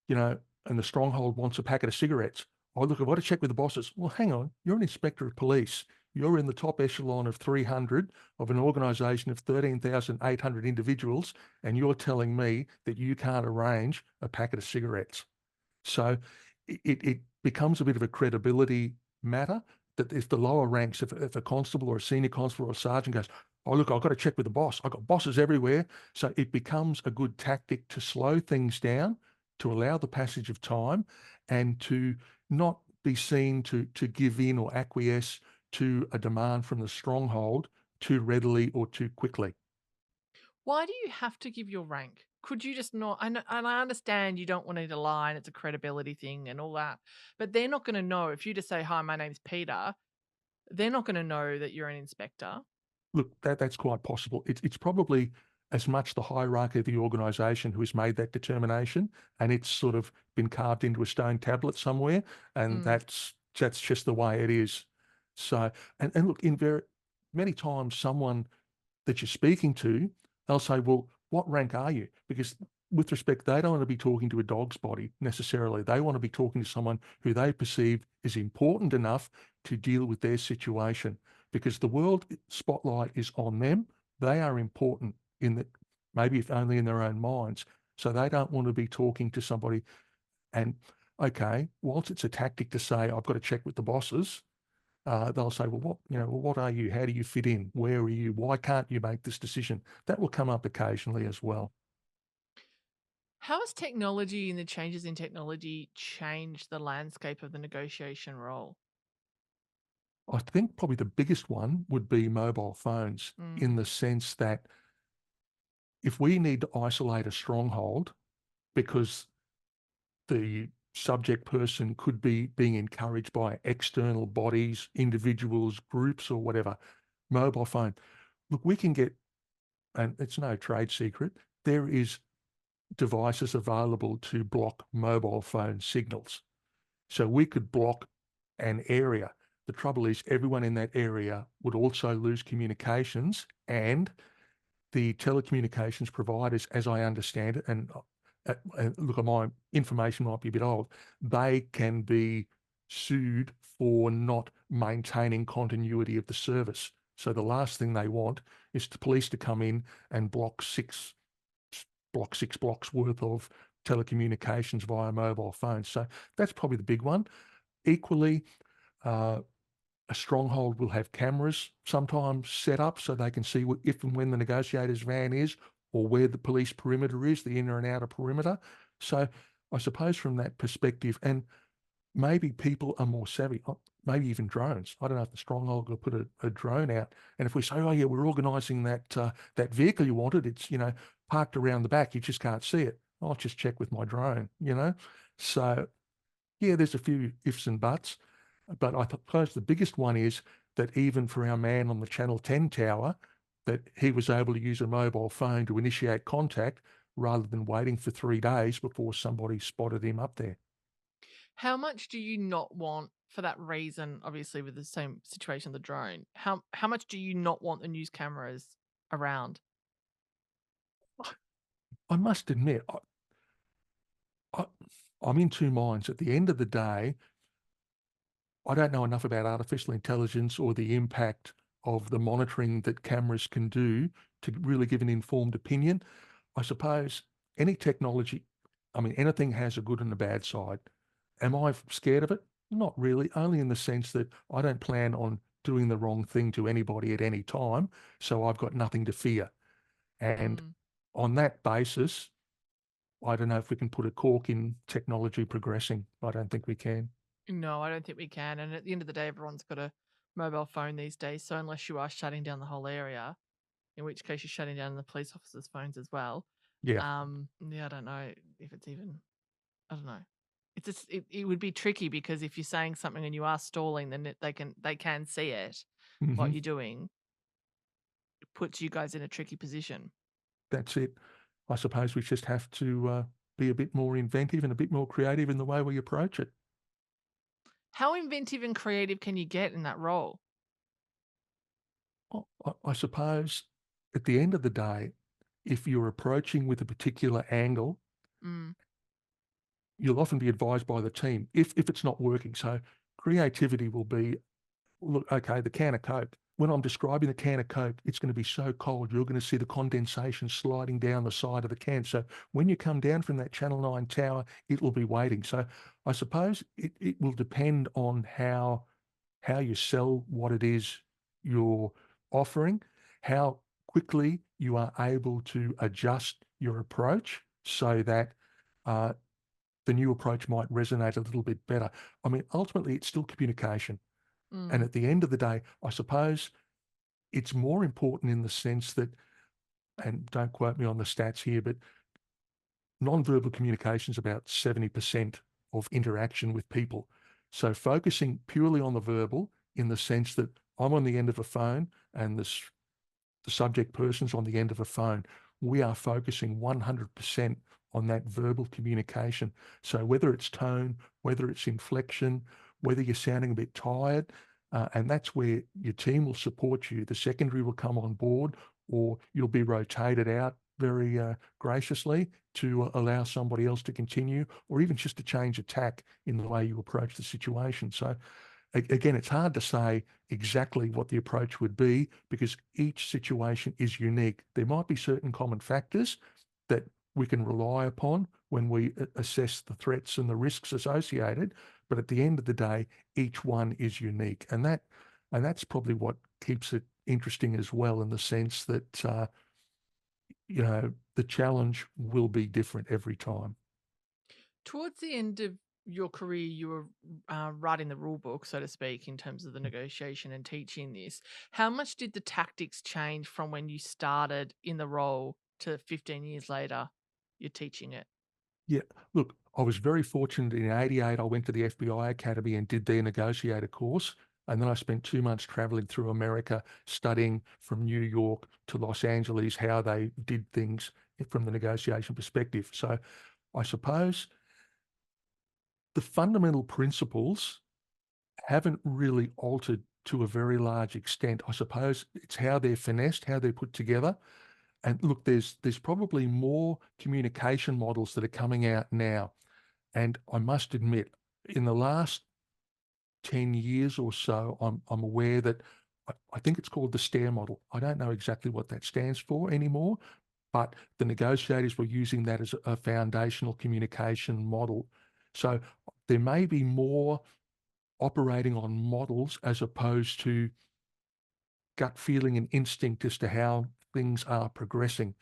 and the stronghold wants a packet of cigarettes. Oh, look, I've got to check with the bosses. Well, hang on, you're an inspector of police. You're in the top echelon of 300 of an organisation of 13,800 individuals, and you're telling me that you can't arrange a packet of cigarettes. So it becomes a bit of a credibility matter that if the lower ranks, if a constable or a senior constable or a sergeant goes, oh, look, I've got to check with the boss. I've got bosses everywhere. So it becomes a good tactic to slow things down, to allow the passage of time and to not be seen to give in or acquiesce to a demand from the stronghold too readily or too quickly. Why do you have to give your rank? Could you just not? And I understand you don't want to lie and it's a credibility thing and all that, but they're not going to know if you just say, "Hi, my name's Peter." They're not going to know that you're an inspector. Look, that's quite possible. It's probably as much the hierarchy of the organisation who has made that determination, and it's sort of been carved into a stone tablet somewhere, and Mm. that's just the way it is. So, and look, in very many times, someone that you're speaking to, they'll say, "Well, what rank are you?" Because with respect, they don't want to be talking to a dog's body necessarily. They want to be talking to someone who they perceive is important enough to deal with their situation. because the world spotlight is on them. They are important in that, maybe if only in their own minds. So they don't want to be talking to somebody and, okay, whilst it's a tactic to say, I've got to check with the bosses, they'll say, well, what are you? How do you fit in? Where are you? Why can't you make this decision? That will come up occasionally as well. How has technology and the changes in technology changed the landscape of the negotiation role? I think probably the biggest one would be mobile phones, in Mm, the sense that if we need to isolate a stronghold because the subject person could be being encouraged by external bodies, individuals, groups, or whatever, mobile phone. Look, we can get, and it's no trade secret, there is devices available to block mobile phone signals. So we could block an area. The trouble is, everyone in that area would also lose communications, and the telecommunications providers, as I understand it, and look, my information might be a bit old, they can be sued for not maintaining continuity of the service. So the last thing they want is the police to come in and block 6 blocks worth of telecommunications via mobile phones. So that's probably the big one. Equally, uh, a stronghold will have cameras sometimes set up so they can see if and when the negotiator's van is, or where the police perimeter is, the inner and outer perimeter. So I suppose from that perspective, and maybe people are more savvy, maybe even drones. I don't know if the stronghold will put a drone out. And if we say, oh yeah, we're organising that vehicle you wanted, it's, parked around the back, you just can't see it. I'll just check with my drone. So yeah, there's a few ifs and buts, but I suppose the biggest one is that even for our man on the Channel 10 tower, that he was able to use a mobile phone to initiate contact rather than waiting for 3 days before somebody spotted him up there. how much do you not want for that reason, obviously with the same situation, the drone, how much do you not want the news cameras around? I must admit, I, I'm in two minds. At the end of the day, I don't know enough about artificial intelligence or the impact of the monitoring that cameras can do to really give an informed opinion. I suppose any technology, I mean, anything has a good and a bad side. Am I scared of it? Not really, only in the sense that I don't plan on doing the wrong thing to anybody at any time, so I've got nothing to fear. And Mm. on that basis, I don't know if we can put a cork in technology progressing. I don't think we can. No, I don't think we can. And at the end of the day, everyone's got a mobile phone these days. So unless you are shutting down the whole area, in which case you're shutting down the police officers' phones as well. Yeah. Yeah, I don't know if it's even. I don't know. It's just it would be tricky because if you're saying something and you are stalling, then they can see it what Hmm. you're doing. It puts you guys in a tricky position. That's it. I suppose we just have to be a bit more inventive and a bit more creative in the way we approach it. How inventive and creative can you get in that role? I suppose at the end of the day, if you're approaching with a particular angle, Mm, you'll often be advised by the team if it's not working. So creativity will be, look, okay, the can of Coke. When I'm describing the can of Coke, it's going to be so cold, you're going to see the condensation sliding down the side of the can. So when you come down from that Channel 9 tower, it will be waiting. So I suppose it will depend on how you sell what it is you're offering, how quickly you are able to adjust your approach so that uh, the new approach might resonate a little bit better. I mean, ultimately, it's still communication. And mm, at the end of the day, I suppose it's more important in the sense that, and don't quote me on the stats here, but nonverbal communication is about 70% of interaction with people. So focusing purely on the verbal in the sense that I'm on the end of a phone and the subject person's on the end of a phone, we are focusing 100% on that verbal communication. So whether it's tone, whether it's inflection, whether you're sounding a bit tired, and that's where your team will support you. The secondary will come on board, or you'll be rotated out very graciously to allow somebody else to continue, or even just to change a tack in the way you approach the situation. So Again, it's hard to say exactly what the approach would be because each situation is unique. There might be certain common factors that we can rely upon when we assess the threats and the risks associated, but at the end of the day, each one is unique, and that's probably what keeps it interesting as well, in the sense that the challenge will be different every time. Towards the end of your career, you were writing the rule book, so to speak, in terms of the negotiation and teaching this. How much did the tactics change from when you started in the role to 15 years later, you're teaching it? Yeah, look, I was very fortunate. In '88, I went to the FBI Academy and did their negotiator course. And then I spent 2 months traveling through America, studying from New York to Los Angeles how they did things from the negotiation perspective. So I suppose the fundamental principles haven't really altered to a very large extent. I suppose it's how they're finessed, how they're put together. And look, there's probably more communication models that are coming out now. And I must admit, in the last 10 years or so, I'm aware that I think it's called the STARE model. I don't know exactly what that stands for anymore, but the negotiators were using that as a foundational communication model. So there may be more operating on models as opposed to gut feeling and instinct as to how things are progressing.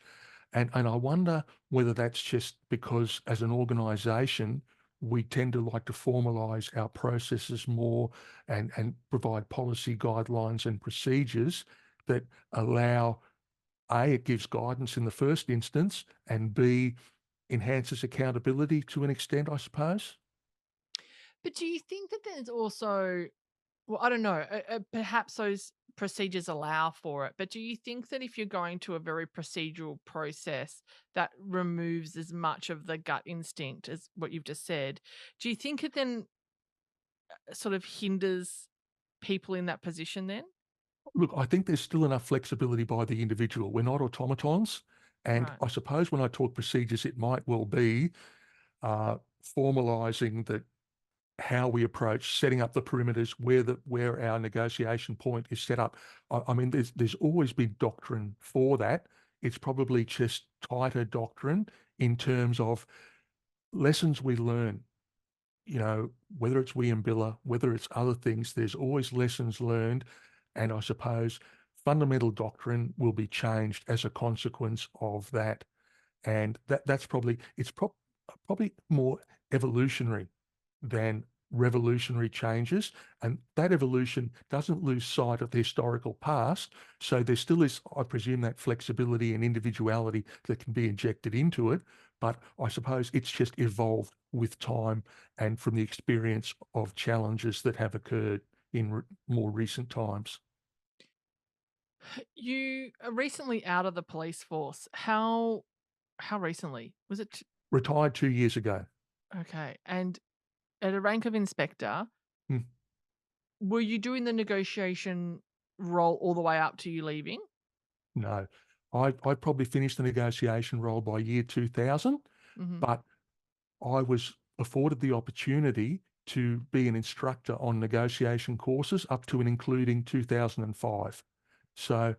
And I wonder whether that's just because as an organization, we tend to like to formalize our processes more and provide policy guidelines and procedures that allow A, it gives guidance in the first instance, and B, enhances accountability to an extent, I suppose. But do you think that there's also, well, I don't know, perhaps those procedures allow for it, but do you think that if you're going to a very procedural process that removes as much of the gut instinct as what you've just said, do you think it then sort of hinders people in that position then? Look, I think there's still enough flexibility by the individual. We're not automatons. And Right. I suppose when I talk procedures, it might well be formalizing that how we approach setting up the perimeters, where our negotiation point is set up. I mean, there's always been doctrine for that. It's probably just tighter doctrine in terms of lessons we learn. Whether it's Biller, whether it's other things, there's always lessons learned, and I suppose fundamental doctrine will be changed as a consequence of that. And that's probably probably more evolutionary than revolutionary changes. And that evolution doesn't lose sight of the historical past. So there still is, I presume, that flexibility and individuality that can be injected into it. But I suppose it's just evolved with time and from the experience of challenges that have occurred in more recent times. You are recently out of the police force. How recently? Was it Retired 2 years ago. okay? And at a rank of inspector, Hmm. were you doing the negotiation role all the way up to you leaving? No, I probably finished the negotiation role by year 2000, Mhm. but I was afforded the opportunity to be an instructor on negotiation courses up to and including 2005. So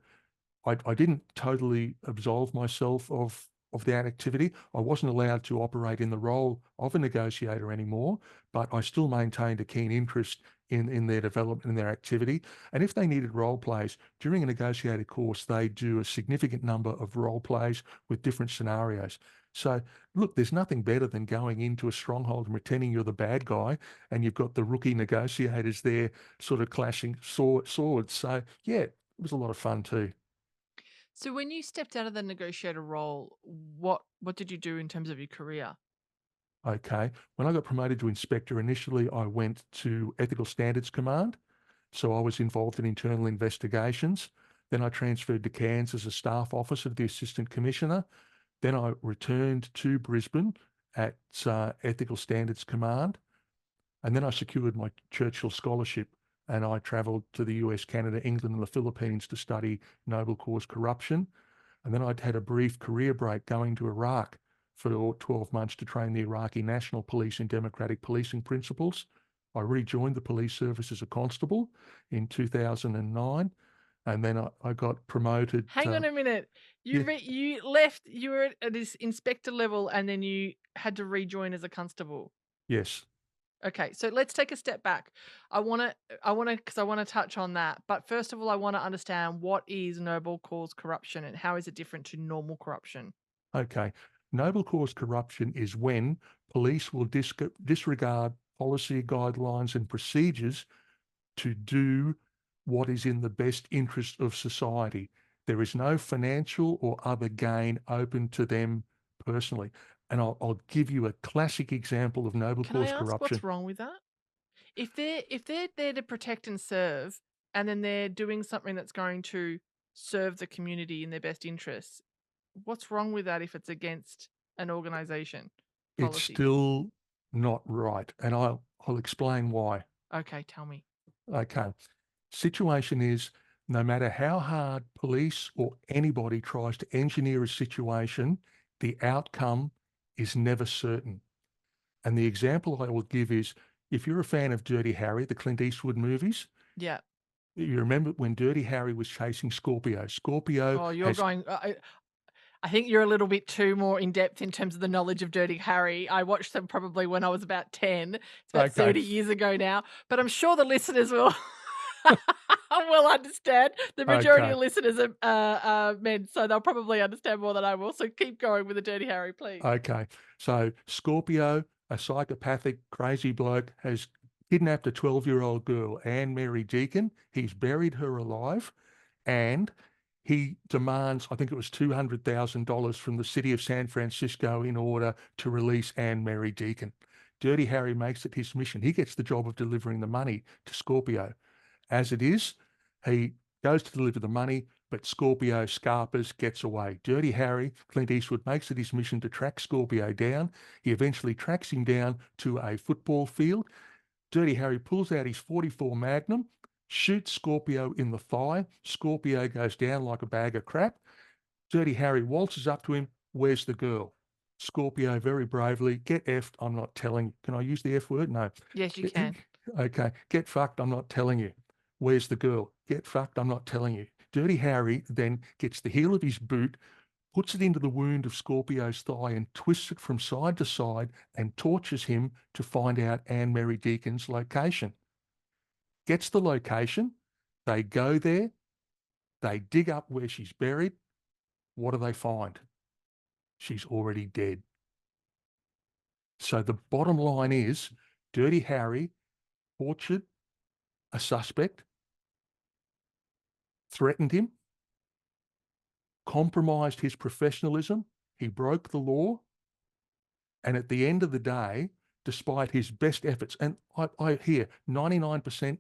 I didn't totally absolve myself of that activity. I wasn't allowed to operate in the role of a negotiator anymore, but I still maintained a keen interest in their development and their activity. And if they needed role plays during a negotiated course, they do a significant number of role plays with different scenarios. So look, there's nothing better than going into a stronghold and pretending you're the bad guy, and you've got the rookie negotiators there, sort of clashing swords. So yeah, it was a lot of fun too. So when you stepped out of the negotiator role, what did you do in terms of your career? Okay. When I got promoted to inspector, initially I went to Ethical Standards Command. So I was involved in internal investigations. Then I transferred to Cairns as a staff officer, the assistant commissioner. Then I returned to Brisbane at Ethical Standards Command. And then I secured my Churchill Scholarship and I travelled to the US, Canada, England, and the Philippines to study noble cause corruption. And then I'd had a brief career break going to Iraq for 12 months to train the Iraqi National Police in democratic policing principles. I rejoined the police service as a constable in 2009, and then I got promoted. Hang on a minute. Yeah, You left, you were at this inspector level, and then you had to rejoin as a constable. yes, Okay, so let's take a step back. Because I wanna touch on that. But first of all, I wanna understand what is noble cause corruption and how is it different to normal corruption? okay. Noble cause corruption is when police will disregard policy guidelines and procedures to do what is in the best interest of society. There is no financial or other gain open to them personally. And I'll give you a classic example of noble Can I cause ask what's corruption. wrong with that? If they're there to protect and serve, and then they're doing something that's going to serve the community in their best interests, what's wrong with that if it's against an organization It's policy? still not right. And I'll explain why. Okay, tell me. Okay. Situation is, no matter how hard police or anybody tries to engineer a situation, the outcome is never certain. And the example I will give is, if you're a fan of Dirty Harry, the Clint Eastwood movies, Yeah. you remember when Dirty Harry was chasing Scorpio. Scorpio Oh, you're has going. I think you're a little bit too more in depth in terms of the knowledge of Dirty Harry. I watched them probably when I was about 10. It's about okay, 30 years ago now, but I'm sure the listeners will will understand. The majority okay, of listeners are men, so they'll probably understand more than I will. So keep going with the Dirty Harry, please. okay. So Scorpio, a psychopathic, crazy bloke, has kidnapped a 12-year-old girl, Anne Mary Deacon. He's buried her alive, and he demands, I think it was $200,000 from the city of San Francisco in order to release Anne Mary Deacon. Dirty Harry makes it his mission. He gets the job of delivering the money to Scorpio. As it is, he goes to deliver the money, but Scorpio scarpers, gets away. Dirty Harry, Clint Eastwood, makes it his mission to track Scorpio down. He eventually tracks him down to a football field. Dirty Harry pulls out his 44 Magnum, shoots Scorpio in the thigh. Scorpio goes down like a bag of crap. Dirty Harry waltzes up to him. Where's the girl? Scorpio very bravely, get effed, I'm not telling you. Can I use the F word? No. Yes, you can. Okay, get fucked, I'm not telling you. Where's the girl? Get fucked, I'm not telling you. Dirty Harry then gets the heel of his boot, puts it into the wound of Scorpio's thigh and twists it from side to side and tortures him to find out Anne Mary Deacon's location. Gets the location, they go there, they dig up where she's buried. What do they find? She's already dead. So the bottom line is, Dirty Harry tortured a suspect, threatened him, compromised his professionalism, he broke the law, and at the end of the day, despite his best efforts, and I hear 99%,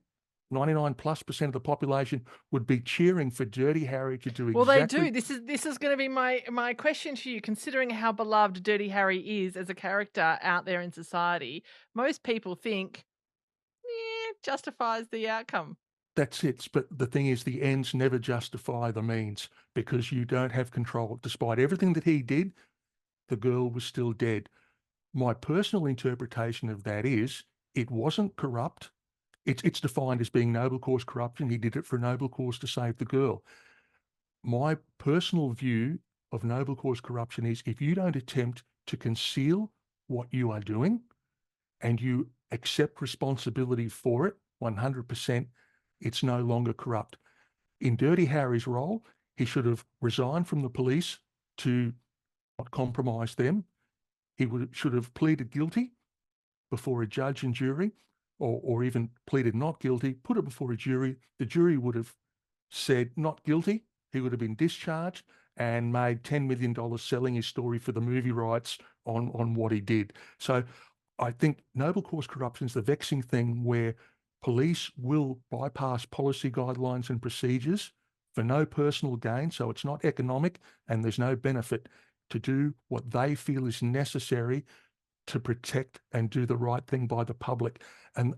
99 plus percent of the population would be cheering for Dirty Harry to do Well, they do. exactly. This is going to be my question to you. Considering how beloved Dirty Harry is as a character out there in society, most people think, yeah, justifies the outcome. That's it. But the thing is, the ends never justify the means because you don't have control. Despite everything that he did, the girl was still dead. My personal interpretation of that is it wasn't corrupt. It's defined as being noble cause corruption. He did it for a noble cause to save the girl. My personal view of noble cause corruption is if you don't attempt to conceal what you are doing and you accept responsibility for it 100%, it's no longer corrupt. In Dirty Harry's role, he should have resigned from the police to not compromise them. Should have pleaded guilty before a judge and jury, or even pleaded not guilty, put it before a jury. The jury would have said not guilty. He would have been discharged and made $10 million selling his story for the movie rights on what he did. So I think noble cause corruption is the vexing thing where police will bypass policy guidelines and procedures for no personal gain. So it's not economic and there's no benefit to do what they feel is necessary to protect and do the right thing by the public. And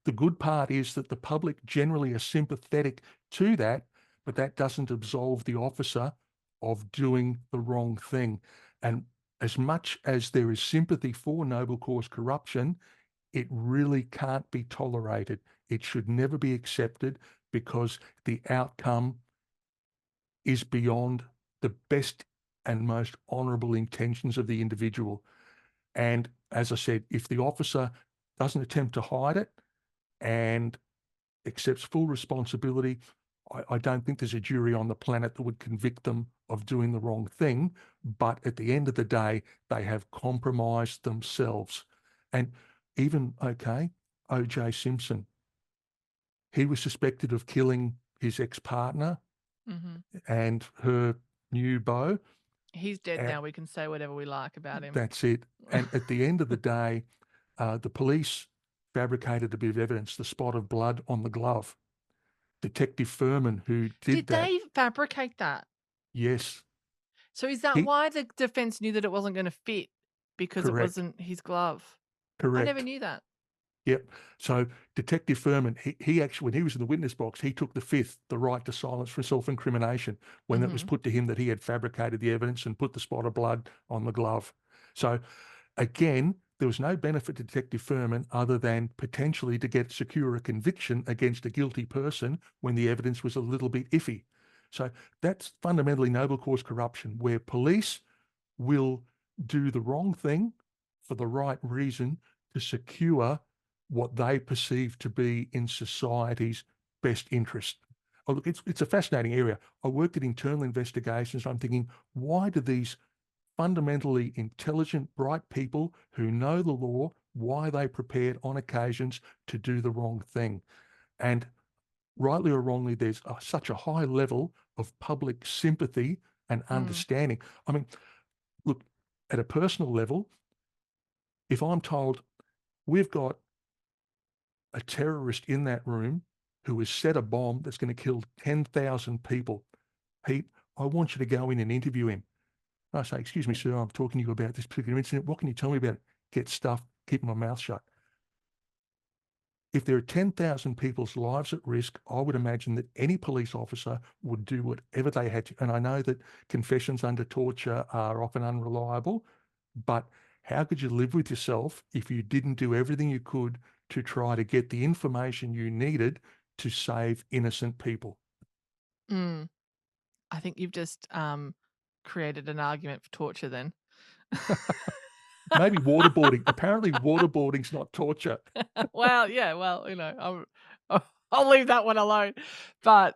the good part is that the public generally are sympathetic to that, but that doesn't absolve the officer of doing the wrong thing. And as much as there is sympathy for noble cause corruption, It really can't be tolerated. It should never be accepted because the outcome is beyond the best and most honourable intentions of the individual. And as I said, if the officer doesn't attempt to hide it and accepts full responsibility, I don't think there's a jury on the planet that would convict them of doing the wrong thing. But at the end of the day, they have compromised themselves. And even, okay, O.J. Simpson, he was suspected of killing his ex-partner Mhm. and her new beau. He's dead Uh, now, we can say whatever we like about him. that's it. And at the end of the day, the police fabricated a bit of evidence, the spot of blood on the glove. Detective Furman, who did Did that, they fabricate that? yes, So is that he why the defense knew that it wasn't gonna fit? Because it correct, wasn't his glove? I never correct. knew that. Yep. So Detective Furman, he actually, when he was in the witness box, he took the fifth, the right to silence for self-incrimination, when it was Mhm. put to him that he had fabricated the evidence and put the spot of blood on the glove. So again, there was no benefit to Detective Furman other than potentially to secure a conviction against a guilty person when the evidence was a little bit iffy. So that's fundamentally noble cause corruption, where police will do the wrong thing for the right reason to secure what they perceive to be in society's best interest. Oh, look, it's a fascinating area. I worked at internal investigations. I'm thinking, why do these fundamentally intelligent, bright people who know the law, why are they prepared on occasions to do the wrong thing? And rightly or wrongly, there's such a high level of public sympathy and Mm. understanding. I mean, look, at a personal level, if I'm told we've got a terrorist in that room who has set a bomb that's going to kill 10,000 people, Pete, I want you to go in and interview him. I say, excuse me, sir, I'm talking to you about this particular incident. What can you tell me about it? Get stuffed, keep my mouth shut. If there are 10,000 people's lives at risk, I would imagine that any police officer would do whatever they had to. And I know that confessions under torture are often unreliable, but how could you live with yourself if you didn't do everything you could to try to get the information you needed to save innocent people? Mm. I think you've just, created an argument for torture then. Maybe waterboarding. Apparently, waterboarding's not torture. Well, yeah, well, I'll leave that one alone. But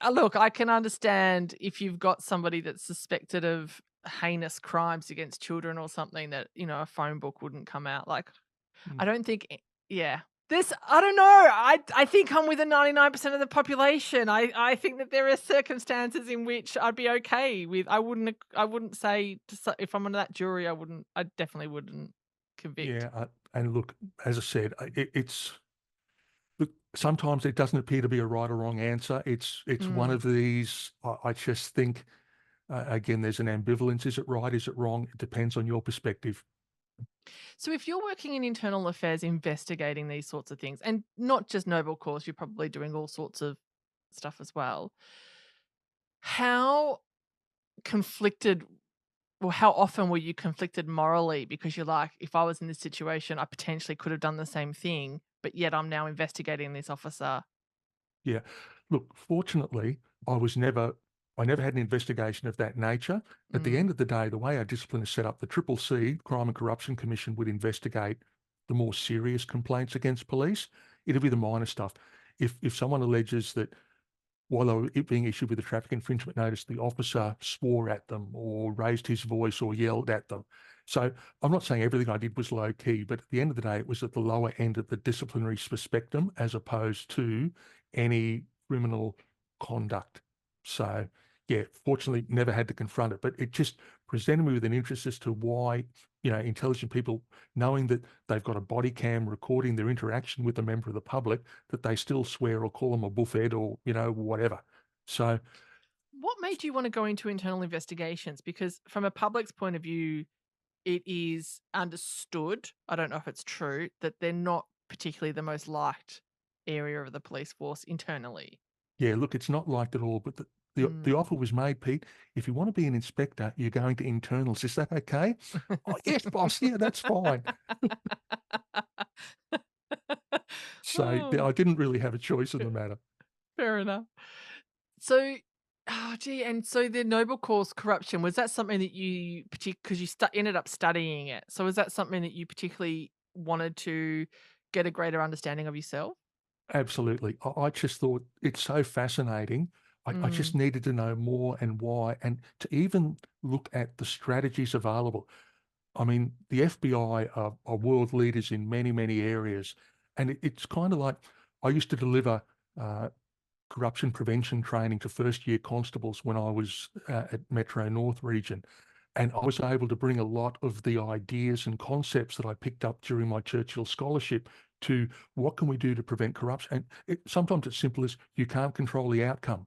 look, I can understand if you've got somebody that's suspected of heinous crimes against children or something that, a phone book wouldn't come out. Like, Mm. I don't think yeah. I don't know. I think I'm with the 99% of the population. I think that there are circumstances in which I'd be okay with. I wouldn't say if I'm on that jury, I definitely wouldn't convict. Yeah, and look, as I said, it's look, sometimes it doesn't appear to be a right or wrong answer. It's one Mm. of these. I just think again, there's an ambivalence. Is it right? Is it wrong? It depends on your perspective. So if you're working in internal affairs investigating these sorts of things, and not just noble cause, you're probably doing all sorts of stuff as well. How conflicted or how often were you conflicted morally because you're like, if I was in this situation, I potentially could have done the same thing, but yet I'm now investigating this officer. Yeah. Look, fortunately, I never had an investigation of that nature. At the Mm. end of the day, the way our discipline is set up, the Triple C, Crime and Corruption Commission, would investigate the more serious complaints against police. It'll be the minor stuff. If someone alleges that while they were being issued with a traffic infringement notice, the officer swore at them or raised his voice or yelled at them. So I'm not saying everything I did was low key, but at the end of the day, it was at the lower end of the disciplinary spectrum as opposed to any criminal conduct. So yeah, fortunately never had to confront it, but it just presented me with an interest as to why, intelligent people, knowing that they've got a body cam recording their interaction with a member of the public, that they still swear or call them a buffhead or, whatever. So What made you want to go into internal investigations? Because from a public's point of view, it is understood, I don't know if it's true, that they're not particularly the most liked area of the police force internally. yeah, look, it's not liked at all, but the Mm. offer was made, Pete. If you want to be an inspector, you're going to internals. Is that okay? Oh, yes, boss. Yeah, that's fine. So Oh, I didn't really have a choice in the matter. fair enough. So, oh, gee, and so the noble cause corruption, was that something that you because you ended up studying it. So was that something that you particularly wanted to get a greater understanding of yourself? Absolutely. I just thought it's so fascinating. I just Mm, needed to know more and why, and to even look at the strategies available. I mean, the FBI are world leaders in many, many areas. And it's kind of like I used to deliver uh, corruption prevention training to first year constables when I was at Metro North region. And I was able to bring a lot of the ideas and concepts that I picked up during my Churchill scholarship to what can we do to prevent corruption. And sometimes it's simple as you can't control the outcome.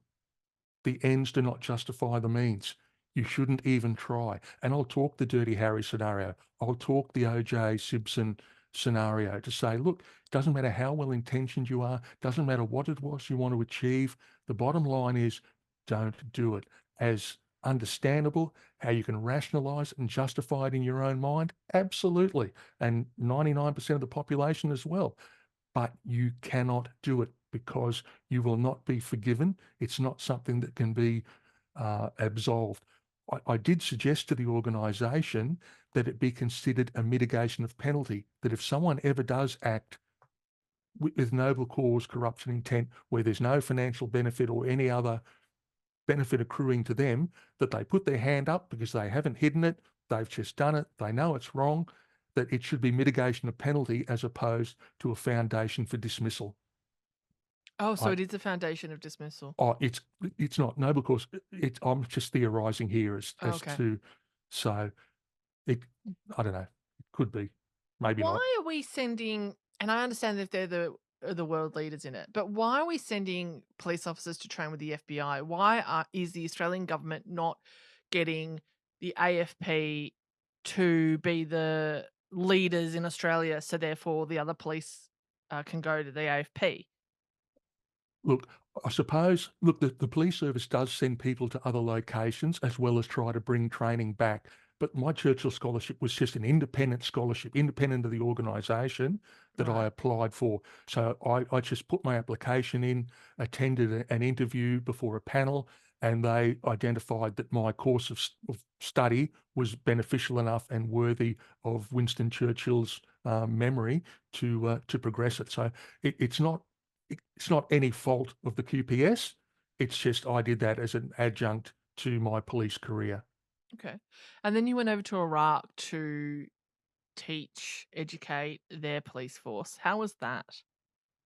The ends do not justify the means. You shouldn't even try. And I'll talk the Dirty Harry scenario. I'll talk the OJ Simpson scenario to say, look, it doesn't matter how well intentioned you are, doesn't matter what it was you want to achieve. The bottom line is don't do it. As understandable, how you can rationalize and justify it in your own mind, absolutely. And 99% of the population as well, but you cannot do it because you will not be forgiven. It's not something that can be absolved. I did suggest to the organisation that it be considered a mitigation of penalty, that if someone ever does act with noble cause corruption intent where there's no financial benefit or any other benefit accruing to them, that they put their hand up because they haven't hidden it, they've just done it, they know it's wrong, that it should be mitigation of penalty as opposed to a foundation for dismissal. oh, so I it is a foundation of dismissal. oh, it's not. No, because I'm just theorizing here Oh, as okay. to so it I don't know. It could be, maybe not. Why are we sending, and I understand that they're the world leaders in it, but why are we sending police officers to train with the FBI? Why is the Australian government not getting the AFP to be the leaders in Australia, so therefore the other police can go to the AFP? Look, I suppose, look, the police service does send people to other locations as well as try to bring training back. But my Churchill scholarship was just an independent scholarship, independent of the organisation that I Right. applied for. So I just put my application in, attended an interview before a panel, and they identified that my course of study was beneficial enough and worthy of Winston Churchill's memory to progress it. So it's not any fault of the QPS. It's just I did that as an adjunct to my police career. Okay. And then you went over to Iraq to teach, educate their police force. How was that?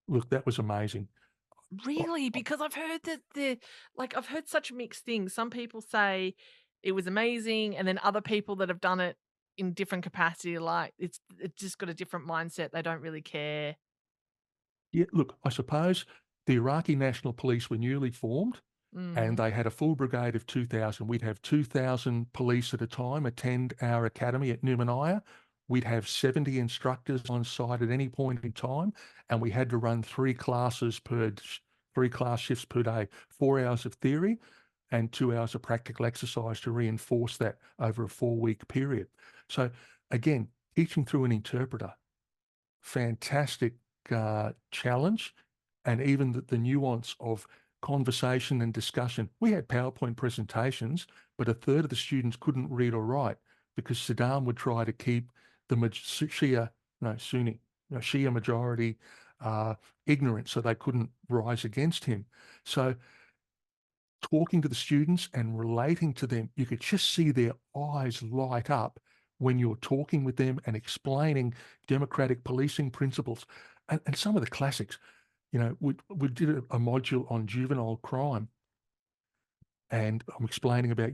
Look, that was amazing. Oh, Really? Because I've heard that I've heard such mixed things. Some people say it was amazing, and then other people that have done it in different capacity, like it's just got a different mindset. They don't really care. yeah, look, I suppose the Iraqi National Police were newly formed and Mhm. they had a full brigade of 2,000. We'd have 2,000 police at a time attend our academy at Numanaya. We'd have 70 instructors on site at any point in time, and we had to run 3 class shifts per day, 4 hours of theory and 2 hours of practical exercise to reinforce that over a 4 week period. So again, teaching through an interpreter, fantastic challenge, and even the nuance of conversation and discussion. We had PowerPoint presentations, but a third of the students couldn't read or write because Saddam would try to keep the Shia, no, Sunni, no, Shia majority ignorant, so they couldn't rise against him. So talking to the students and relating to them, you could just see their eyes light up when you're talking with them and explaining democratic policing principles. And some of the classics, we did a module on juvenile crime, and I'm explaining about,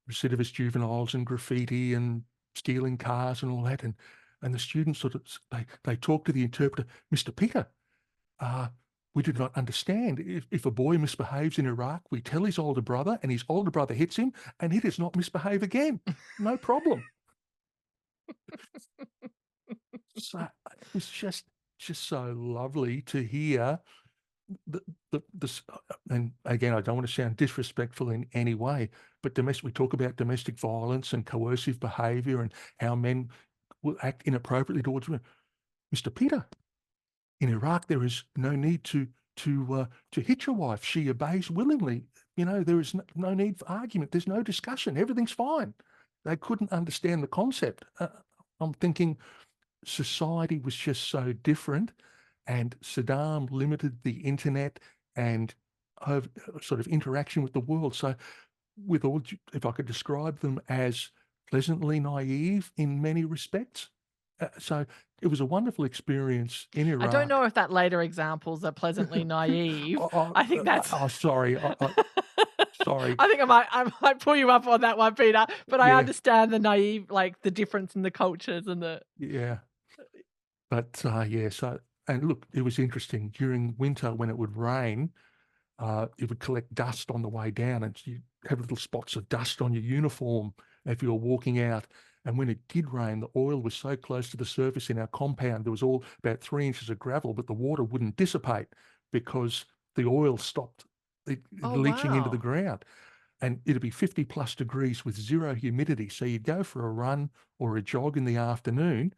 recidivist juveniles and graffiti and stealing cars and all that. And the students sort of, they talk to the interpreter, Mr. Peter, uh, we do not understand. If a boy misbehaves in Iraq, we tell his older brother, and his older brother hits him, and he does not misbehave again. No problem. So it was just so lovely to hear the and again, I don't want to sound disrespectful in any way, but we talk about domestic violence and coercive behaviour and how men will act inappropriately towards women. Mr. Peter, in Iraq, there is no need to hit your wife. She obeys willingly. There is no need for argument. There's no discussion. Everything's fine. They couldn't understand the concept. I'm thinking society was just so different, and Saddam limited the internet and sort of interaction with the world. So, if I could describe them as pleasantly naive in many respects. So it was a wonderful experience in I don't know Iraq. if that later examples are pleasantly naive. Oh, I think that's sorry. Sorry. I think I might pull you up on that one, Peter, but I Yeah, understand the naive, like, the difference in the cultures and the yeah. But yeah. So, and look, it was interesting during winter when it would rain. It would collect dust on the way down, and you have little spots of dust on your uniform if you were walking out. And when it did rain, the oil was so close to the surface in our compound, there was all about 3 inches of gravel, but the water wouldn't dissipate because the oil stopped Oh, leaching into the wow. ground. And it'd be 50 plus degrees with zero humidity. So you'd go for a run or a jog in the afternoon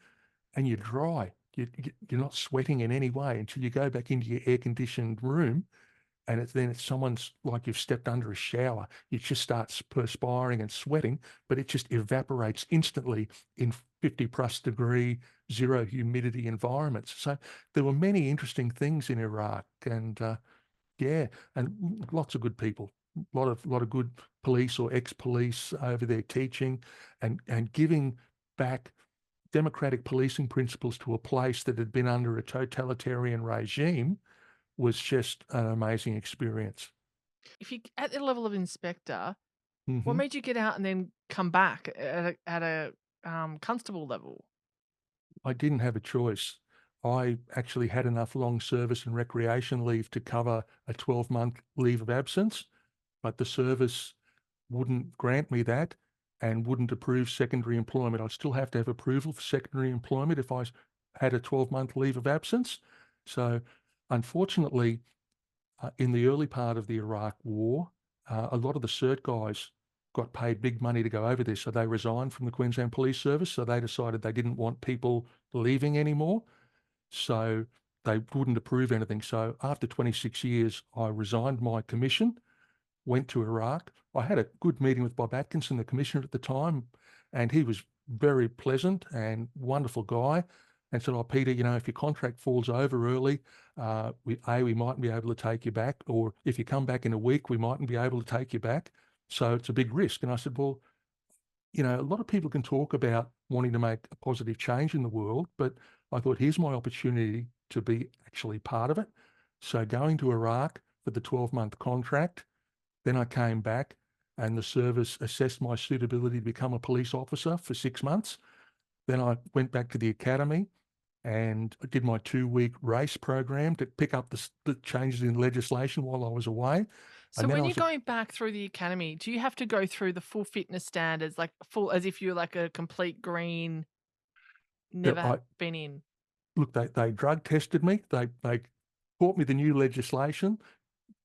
and you're dry. You're not sweating in any way until you go back into your air conditioned room, and it's someone's like you've stepped under a shower. You just start perspiring and sweating, but it just evaporates instantly in 50 plus degree, zero humidity environments. So there were many interesting things in Iraq, and yeah, and lots of good people, lot of good police or ex-police over there teaching and giving back democratic policing principles to a place that had been under a totalitarian regime was just an amazing experience. If you at the level of inspector, what Mhm. made you get out and then come back at a constable level? I didn't have a choice. I actually had enough long service and recreation leave to cover a 12-month leave of absence, but the service wouldn't grant me that and wouldn't approve secondary employment. I'd still have to have approval for secondary employment if had a 12-month leave of absence. So, unfortunately, in the early part of the Iraq War, a lot of the CERT guys got paid big money to go over there, so they resigned from the Queensland Police Service. So they decided they didn't want people leaving anymore. So they wouldn't approve anything. So after 26 years, I resigned my commission, went to Iraq. I had a good meeting with Bob Atkinson, the commissioner at the time, and he was very pleasant and wonderful guy. And said, "Oh, Peter, if your contract falls over early, we mightn't be able to take you back, or if you come back in a week, we mightn't be able to take you back. So it's a big risk." And I said, "Well, a lot of people can talk about wanting to make a positive change in the world, but I thought here's my opportunity to be actually part of it." So going to Iraq for the 12-month contract, then I came back and the service assessed my suitability to become a police officer for 6 months. Then I went back to the academy and I did my 2-week race program to pick up the changes in legislation while I was away. So And then when I you're was going back through the academy, do you have to go through the full fitness standards, like full as if you're like a complete green, never I been in? look, they drug tested me. They taught me the new legislation,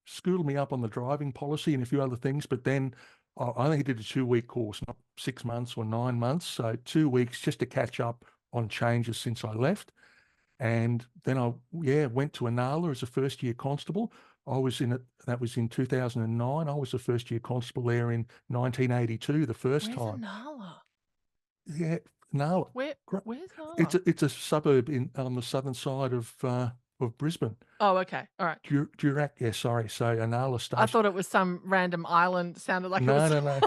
schooled me up on the driving policy and a few other things, but then I only did a 2-week course, not 6 months or 9 months. So 2 weeks just to catch up on changes since I left. And then I went to Anala as a first year constable. I was in it, that was in 2009. I was a first year constable there in 1982, the first Where's time. Anala? Yeah, Nala. Where Great. where's It's Nala? a suburb on the southern side of Brisbane. Oh, okay. All right. Durack, yeah, sorry. So Anala I Station. thought it was some random island. Sounded like it No, was no, no.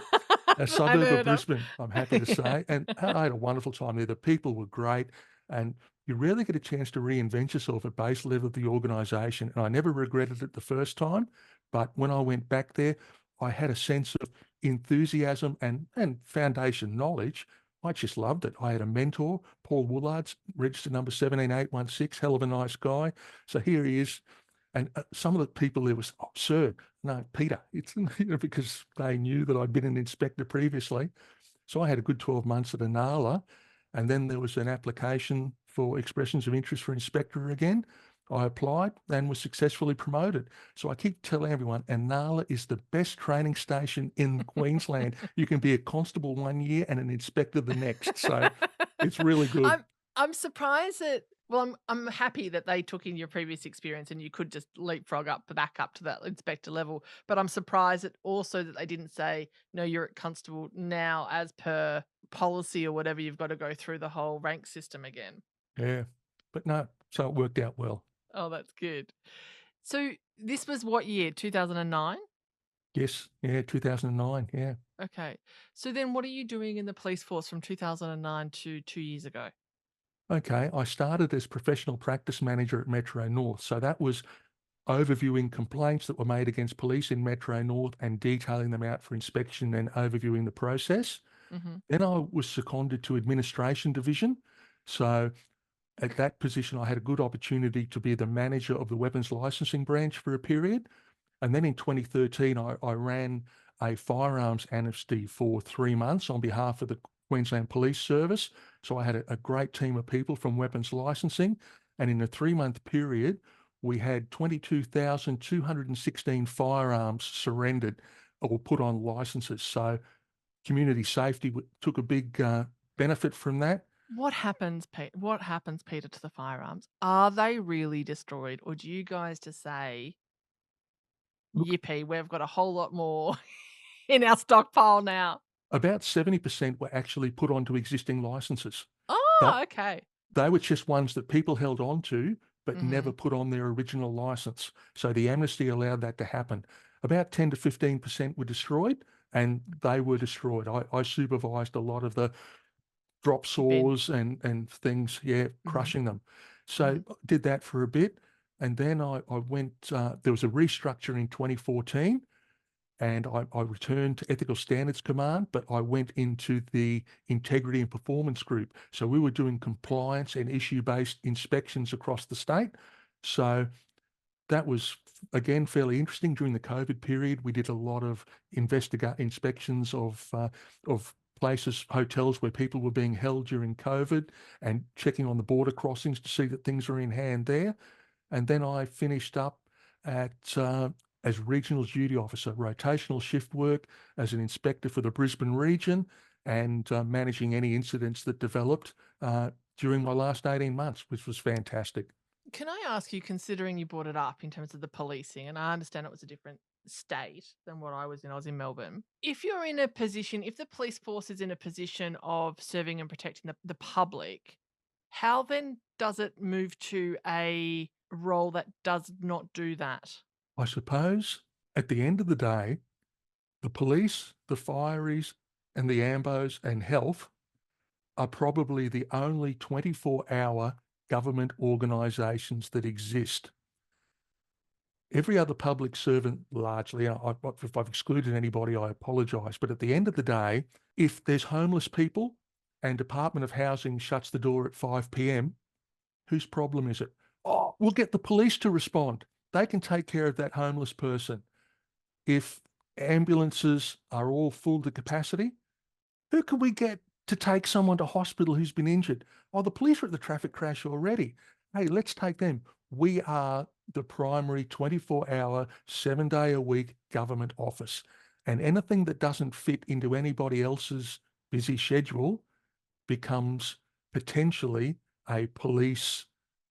A suburb of unheard of. Brisbane, I'm happy to say. And I had a wonderful time there. The people were great. And you rarely get a chance to reinvent yourself at base level of the organisation. And I never regretted it the first time. But when I went back there, I had a sense of enthusiasm and foundation knowledge. I just loved it. I had a mentor, Paul Woolards, registered number 17816, hell of a nice guy. So here he is. And some of the people there was, "Oh, sir, no, Peter," it's because they knew that I'd been an inspector previously. So I had a good 12 months at Anala, and then there was an application for expressions of interest for inspector again. I applied and was successfully promoted. So I keep telling everyone, Anala is the best training station in Queensland. You can be a constable 1 year and an inspector the next. So it's really good. I'm I'm surprised that Well, I'm happy that they took in your previous experience and you could just leapfrog up back up to that inspector level. But I'm surprised that also that they didn't say, no, you're at constable now as per policy or whatever, you've got to go through the whole rank system again. Yeah. But no, so it worked out well. Oh, that's good. So this was what year? 2009? Yes, yeah, 2009, yeah. Okay. So then what are you doing in the police force from 2009 to 2 years ago? Okay, I started as professional practice manager at Metro North, so that was overviewing complaints that were made against police in Metro North and detailing them out for inspection and overviewing the process. Hmm. Then I was seconded to administration division. So at that position, I had a good opportunity to be the manager of the weapons licensing branch for a period. And then in 2013, I ran a firearms amnesty for 3 months on behalf of the Queensland Police Service. So I had a great team of people from weapons licensing. And in a 3 month period, we had 22,216 firearms surrendered or put on licenses. So community safety took a big benefit from that. What happens, What happens, Peter, to the firearms? Are they really destroyed, or do you guys just say, Look, "Yippee, we've got a whole lot more in our stockpile now"? about 70% were actually put onto existing licenses. Oh, okay. They were just ones that people held on to, but never Mhm. put on their original license. So the amnesty allowed that to happen. About 10 to 15% were destroyed, and they were destroyed. I supervised a lot of the drop Bin. saws and things, yeah, Mhm. crushing them. So Mhm. did that for a bit, and then I went. There was a restructure in 2014, and I returned to Ethical Standards Command, but I went into the Integrity and Performance Group. So we were doing compliance and issue-based inspections across the state. So that was, again, fairly interesting. During the COVID period, we did a lot of inspections of places, hotels where people were being held during COVID, and checking on the border crossings to see that things are in hand there. And then I finished up at as regional duty officer, rotational shift work as an inspector for the Brisbane region, and managing any incidents that developed during my last 18 months, which was fantastic. Can I ask you, considering you brought it up in terms of the policing, and I understand it was a different state than what I was in Melbourne. If you're in a position, if the police force is in a position of serving and protecting the public, how then does it move to a role that does not do that? I suppose at the end of the day, the police, the fireys, and the ambos and health are probably the only 24-hour government organisations that exist. Every other public servant, largely, if I've excluded anybody, I apologise. But at the end of the day, if there's homeless people and Department of Housing shuts the door at 5 p.m., whose problem is it? Oh, we'll get the police to respond. They can take care of that homeless person. If ambulances are all full to capacity, who can we get to take someone to hospital who's been injured? Oh, the police were at the traffic crash already. Hey, let's take them. We are the primary 24-hour, 7-day a week government office. And anything that doesn't fit into anybody else's busy schedule becomes potentially a police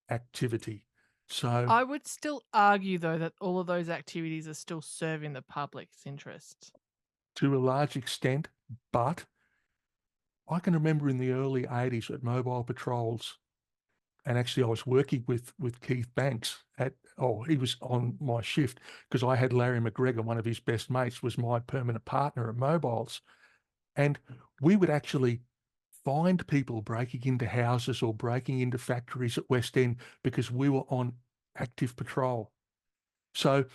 activity. So, I would still argue, though, that all of those activities are still serving the public's interest. to a large extent, but I can remember in the early 80s at mobile patrols, and actually I was working with Keith Banks he was on my shift because I had Larry McGregor, one of his best mates, was my permanent partner at mobiles. And we would actually find people breaking into houses or breaking into factories at West End because we were on active patrol. So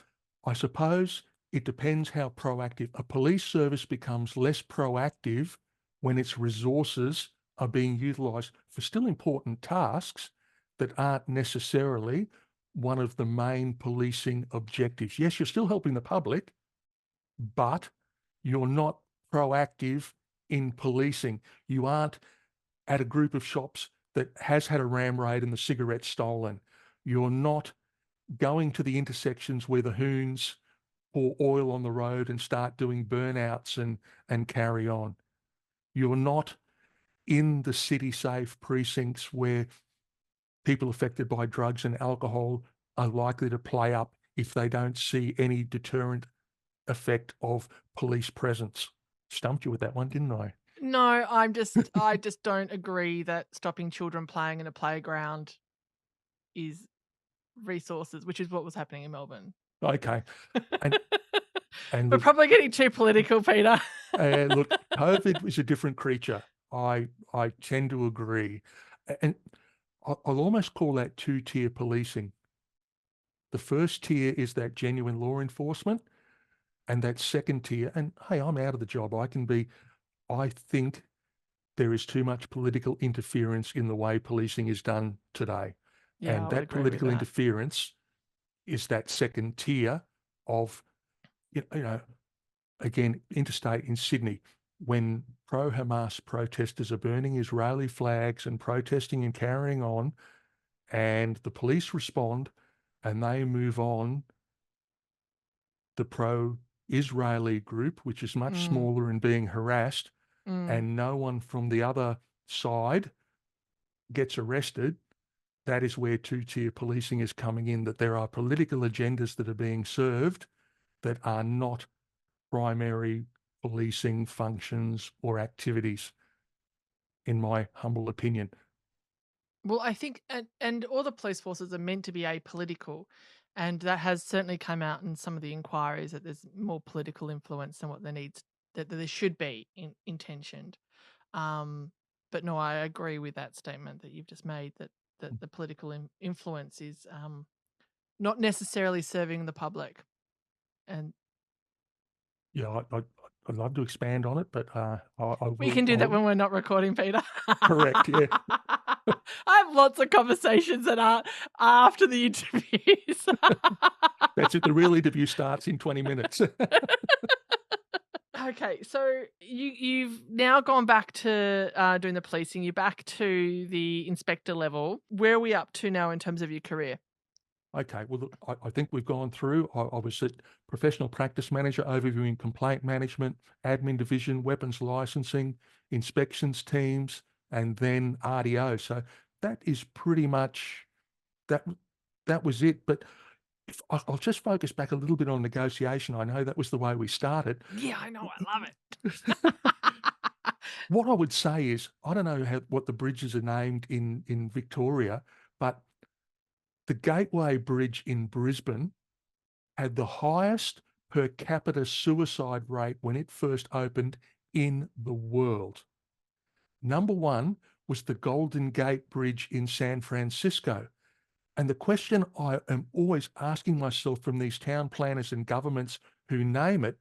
I suppose it depends how proactive. A police service becomes less proactive when its resources are being utilised for still important tasks that aren't necessarily one of the main policing objectives. Yes, you're still helping the public, but you're not proactive in policing. You aren't at a group of shops that has had a ram raid and the cigarettes stolen. You're not going to the intersections where the hoons pour oil on the road and start doing burnouts and carry on. You're not in the city safe precincts where people affected by drugs and alcohol are likely to play up if they don't see any deterrent effect of police presence. Stumped you with that one, didn't I? No, I just don't agree that stopping children playing in a playground is resources, which is what was happening in Melbourne. Okay. And and We're look, probably getting too political, Peter. look, COVID was a different creature. I tend to agree. And I'll almost call that two-tier policing. The first tier is that genuine law enforcement, and that second tier, and hey, I'm out of the job. I think there is too much political interference in the way policing is done today. Yeah, And I would that agree with political that. interference is that second tier of, you know, again, interstate in Sydney, when pro-Hamas protesters are burning Israeli flags and protesting and carrying on, and the police respond and they move on, the pro-Israeli group, which is much Mm, smaller and being harassed, mm. and no one from the other side gets arrested, that is where two-tier policing is coming in, that there are political agendas that are being served that are not primary policing functions or activities, in my humble opinion. Well, I think and all the police forces are meant to be apolitical, and that has certainly come out in some of the inquiries that there's more political influence than what there needs that there should be in intentioned. Um, but no, I agree with that statement that you've just made that the political influence is not necessarily serving the public. And Yeah, I'd love to expand on it, but I we will. can do that I'll when we're not recording, Peter. correct. Yeah, I have lots of conversations that are after the interviews. that's it. The real interview starts in 20 minutes. Okay, so you've now gone back to doing the policing. You're back to the inspector level. Where are we up to now in terms of your career? Okay, well, look, I think we've gone through. I was a professional practice manager overviewing complaint management, admin division, weapons licensing, inspections teams, and then RDO. So that is pretty much that. That was it. But if I'll just focus back a little bit on negotiation. I know that was the way we started. Yeah, I know. I love it. What I would say is, I don't know what the bridges are named in Victoria, but the Gateway Bridge in Brisbane had the highest per capita suicide rate when it first opened in the world. Number one was the Golden Gate Bridge in San Francisco. And the question I am always asking myself from these town planners and governments who name it,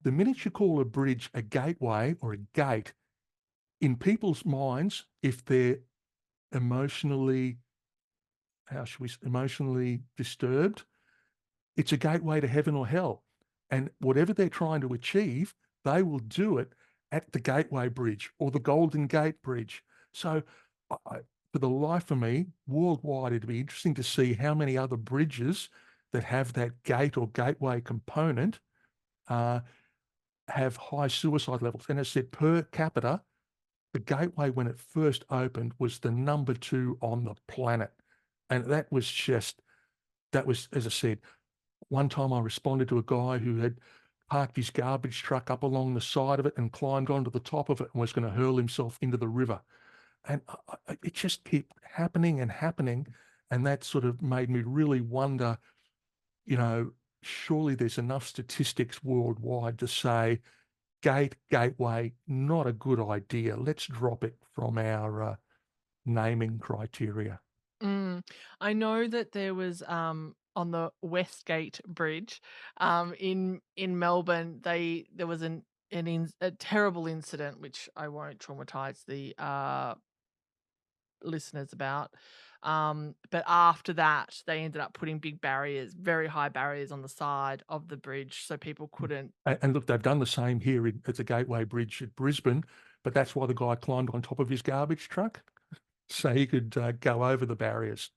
the minute you call a bridge a gateway or a gate, in people's minds, if they're emotionally, emotionally disturbed, it's a gateway to heaven or hell. And whatever they're trying to achieve, they will do it at the Gateway Bridge or the Golden Gate Bridge. So, for the life of me, worldwide, it'd be interesting to see how many other bridges that have that gate or gateway component uh, have high suicide levels. And as I said, per capita, the Gateway, when it first opened, was the number two on the planet. And that was, as I said, one time I responded to a guy who had parked his garbage truck up along the side of it and climbed onto the top of it and was going to hurl himself into the river. And it just kept happening and happening. And that sort of made me really wonder, you know, surely there's enough statistics worldwide to say gateway, not a good idea. Let's drop it from our naming criteria. Mm. I know that there was on the Westgate Bridge in Melbourne. There was a terrible incident which I won't traumatize the listeners about. But after that, they ended up putting big barriers, very high barriers on the side of the bridge, so people couldn't. And look, they've done the same here at the Gateway Bridge at Brisbane, but that's why the guy climbed on top of his garbage truck so he could go over the barriers.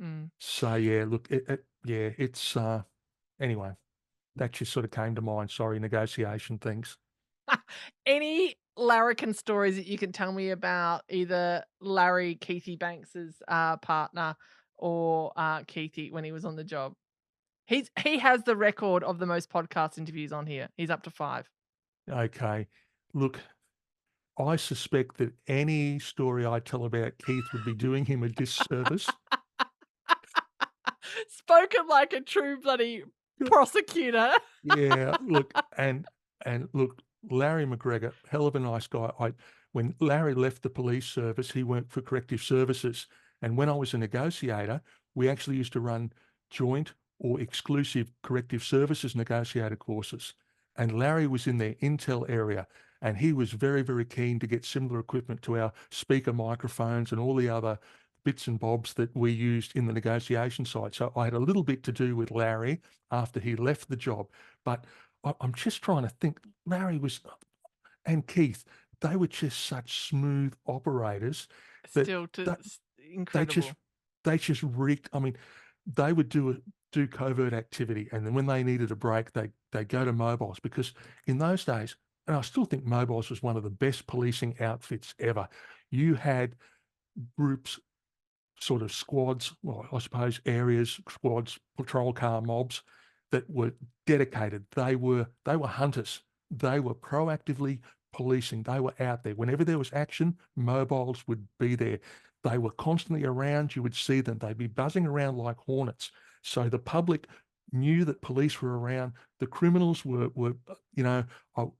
Mm. So yeah, look, yeah, it's anyway. That just sort of came to mind. Sorry, negotiation things. Any larrikin stories that you can tell me about either Larry, Keithy Banks's partner, or Keithy when he was on the job? He has the record of the most podcast interviews on here. He's up to 5. Okay. Look, I suspect that any story I tell about Keith would be doing him a disservice. Spoken like a true bloody prosecutor. Yeah, look, and look, Larry McGregor, hell of a nice guy. When Larry left the police service, he worked for corrective services, and when I was a negotiator, we actually used to run joint or exclusive corrective services negotiator courses. And Larry was in their intel area, and he was very, very keen to get similar equipment to our speaker microphones and all the other bits and bobs that we used in the negotiation side. So I had a little bit to do with Larry after he left the job. But I'm just trying to think. Larry was, and Keith, they were just such smooth operators that Still they, they just incredible. they just reeked. I mean, they would do covert activity, and then when they needed a break, they go to mobiles because in those days, and I still think mobiles was one of the best policing outfits ever. You had groups, sort of squads, well, I suppose areas, squads, patrol car mobs that were dedicated. They were hunters. They were proactively policing. They were out there. Whenever there was action, mobiles would be there. They were constantly around. You would see them. They'd be buzzing around like hornets. So the public knew that police were around. The criminals were I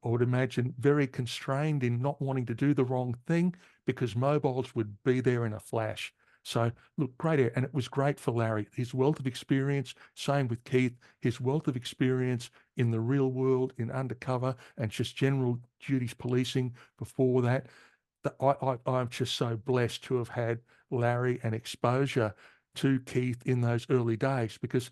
would imagine very constrained in not wanting to do the wrong thing because mobiles would be there in a flash. So look, great air. And it was great for Larry. His wealth of experience, same with Keith, his wealth of experience in the real world, in undercover and just general duties policing before that. I'm just so blessed to have had Larry and exposure to Keith in those early days because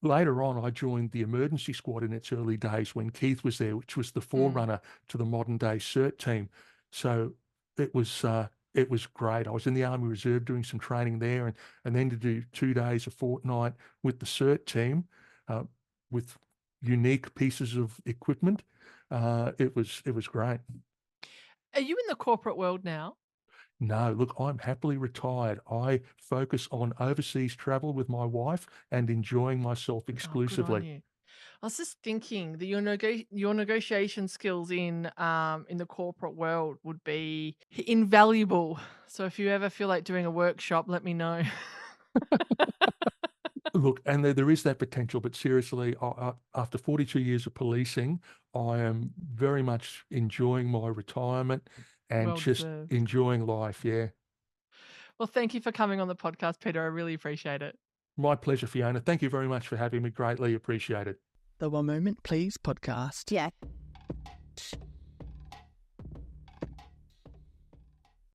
later on I joined the emergency squad in its early days when Keith was there, which was the Mm. forerunner to the modern day CERT team. So it was it was great. I was in the Army Reserve doing some training there, and then to do 2 days a fortnight with the CERT team uh, with unique pieces of equipment. It was great. Are you in the corporate world now? No, look, I'm happily retired. I focus on overseas travel with my wife and enjoying myself Oh, good on exclusively. you. I was just thinking that your negotiation skills in the corporate world would be invaluable. So if you ever feel like doing a workshop, let me know. Look, and there is that potential, but seriously, after 42 years of policing, I am very much enjoying my retirement and Well just deserved. enjoying life. Yeah. Well, thank you for coming on the podcast, Peter. I really appreciate it. My pleasure, Fiona. Thank you very much for having me. Greatly appreciated. The One Moment Please podcast. Yeah.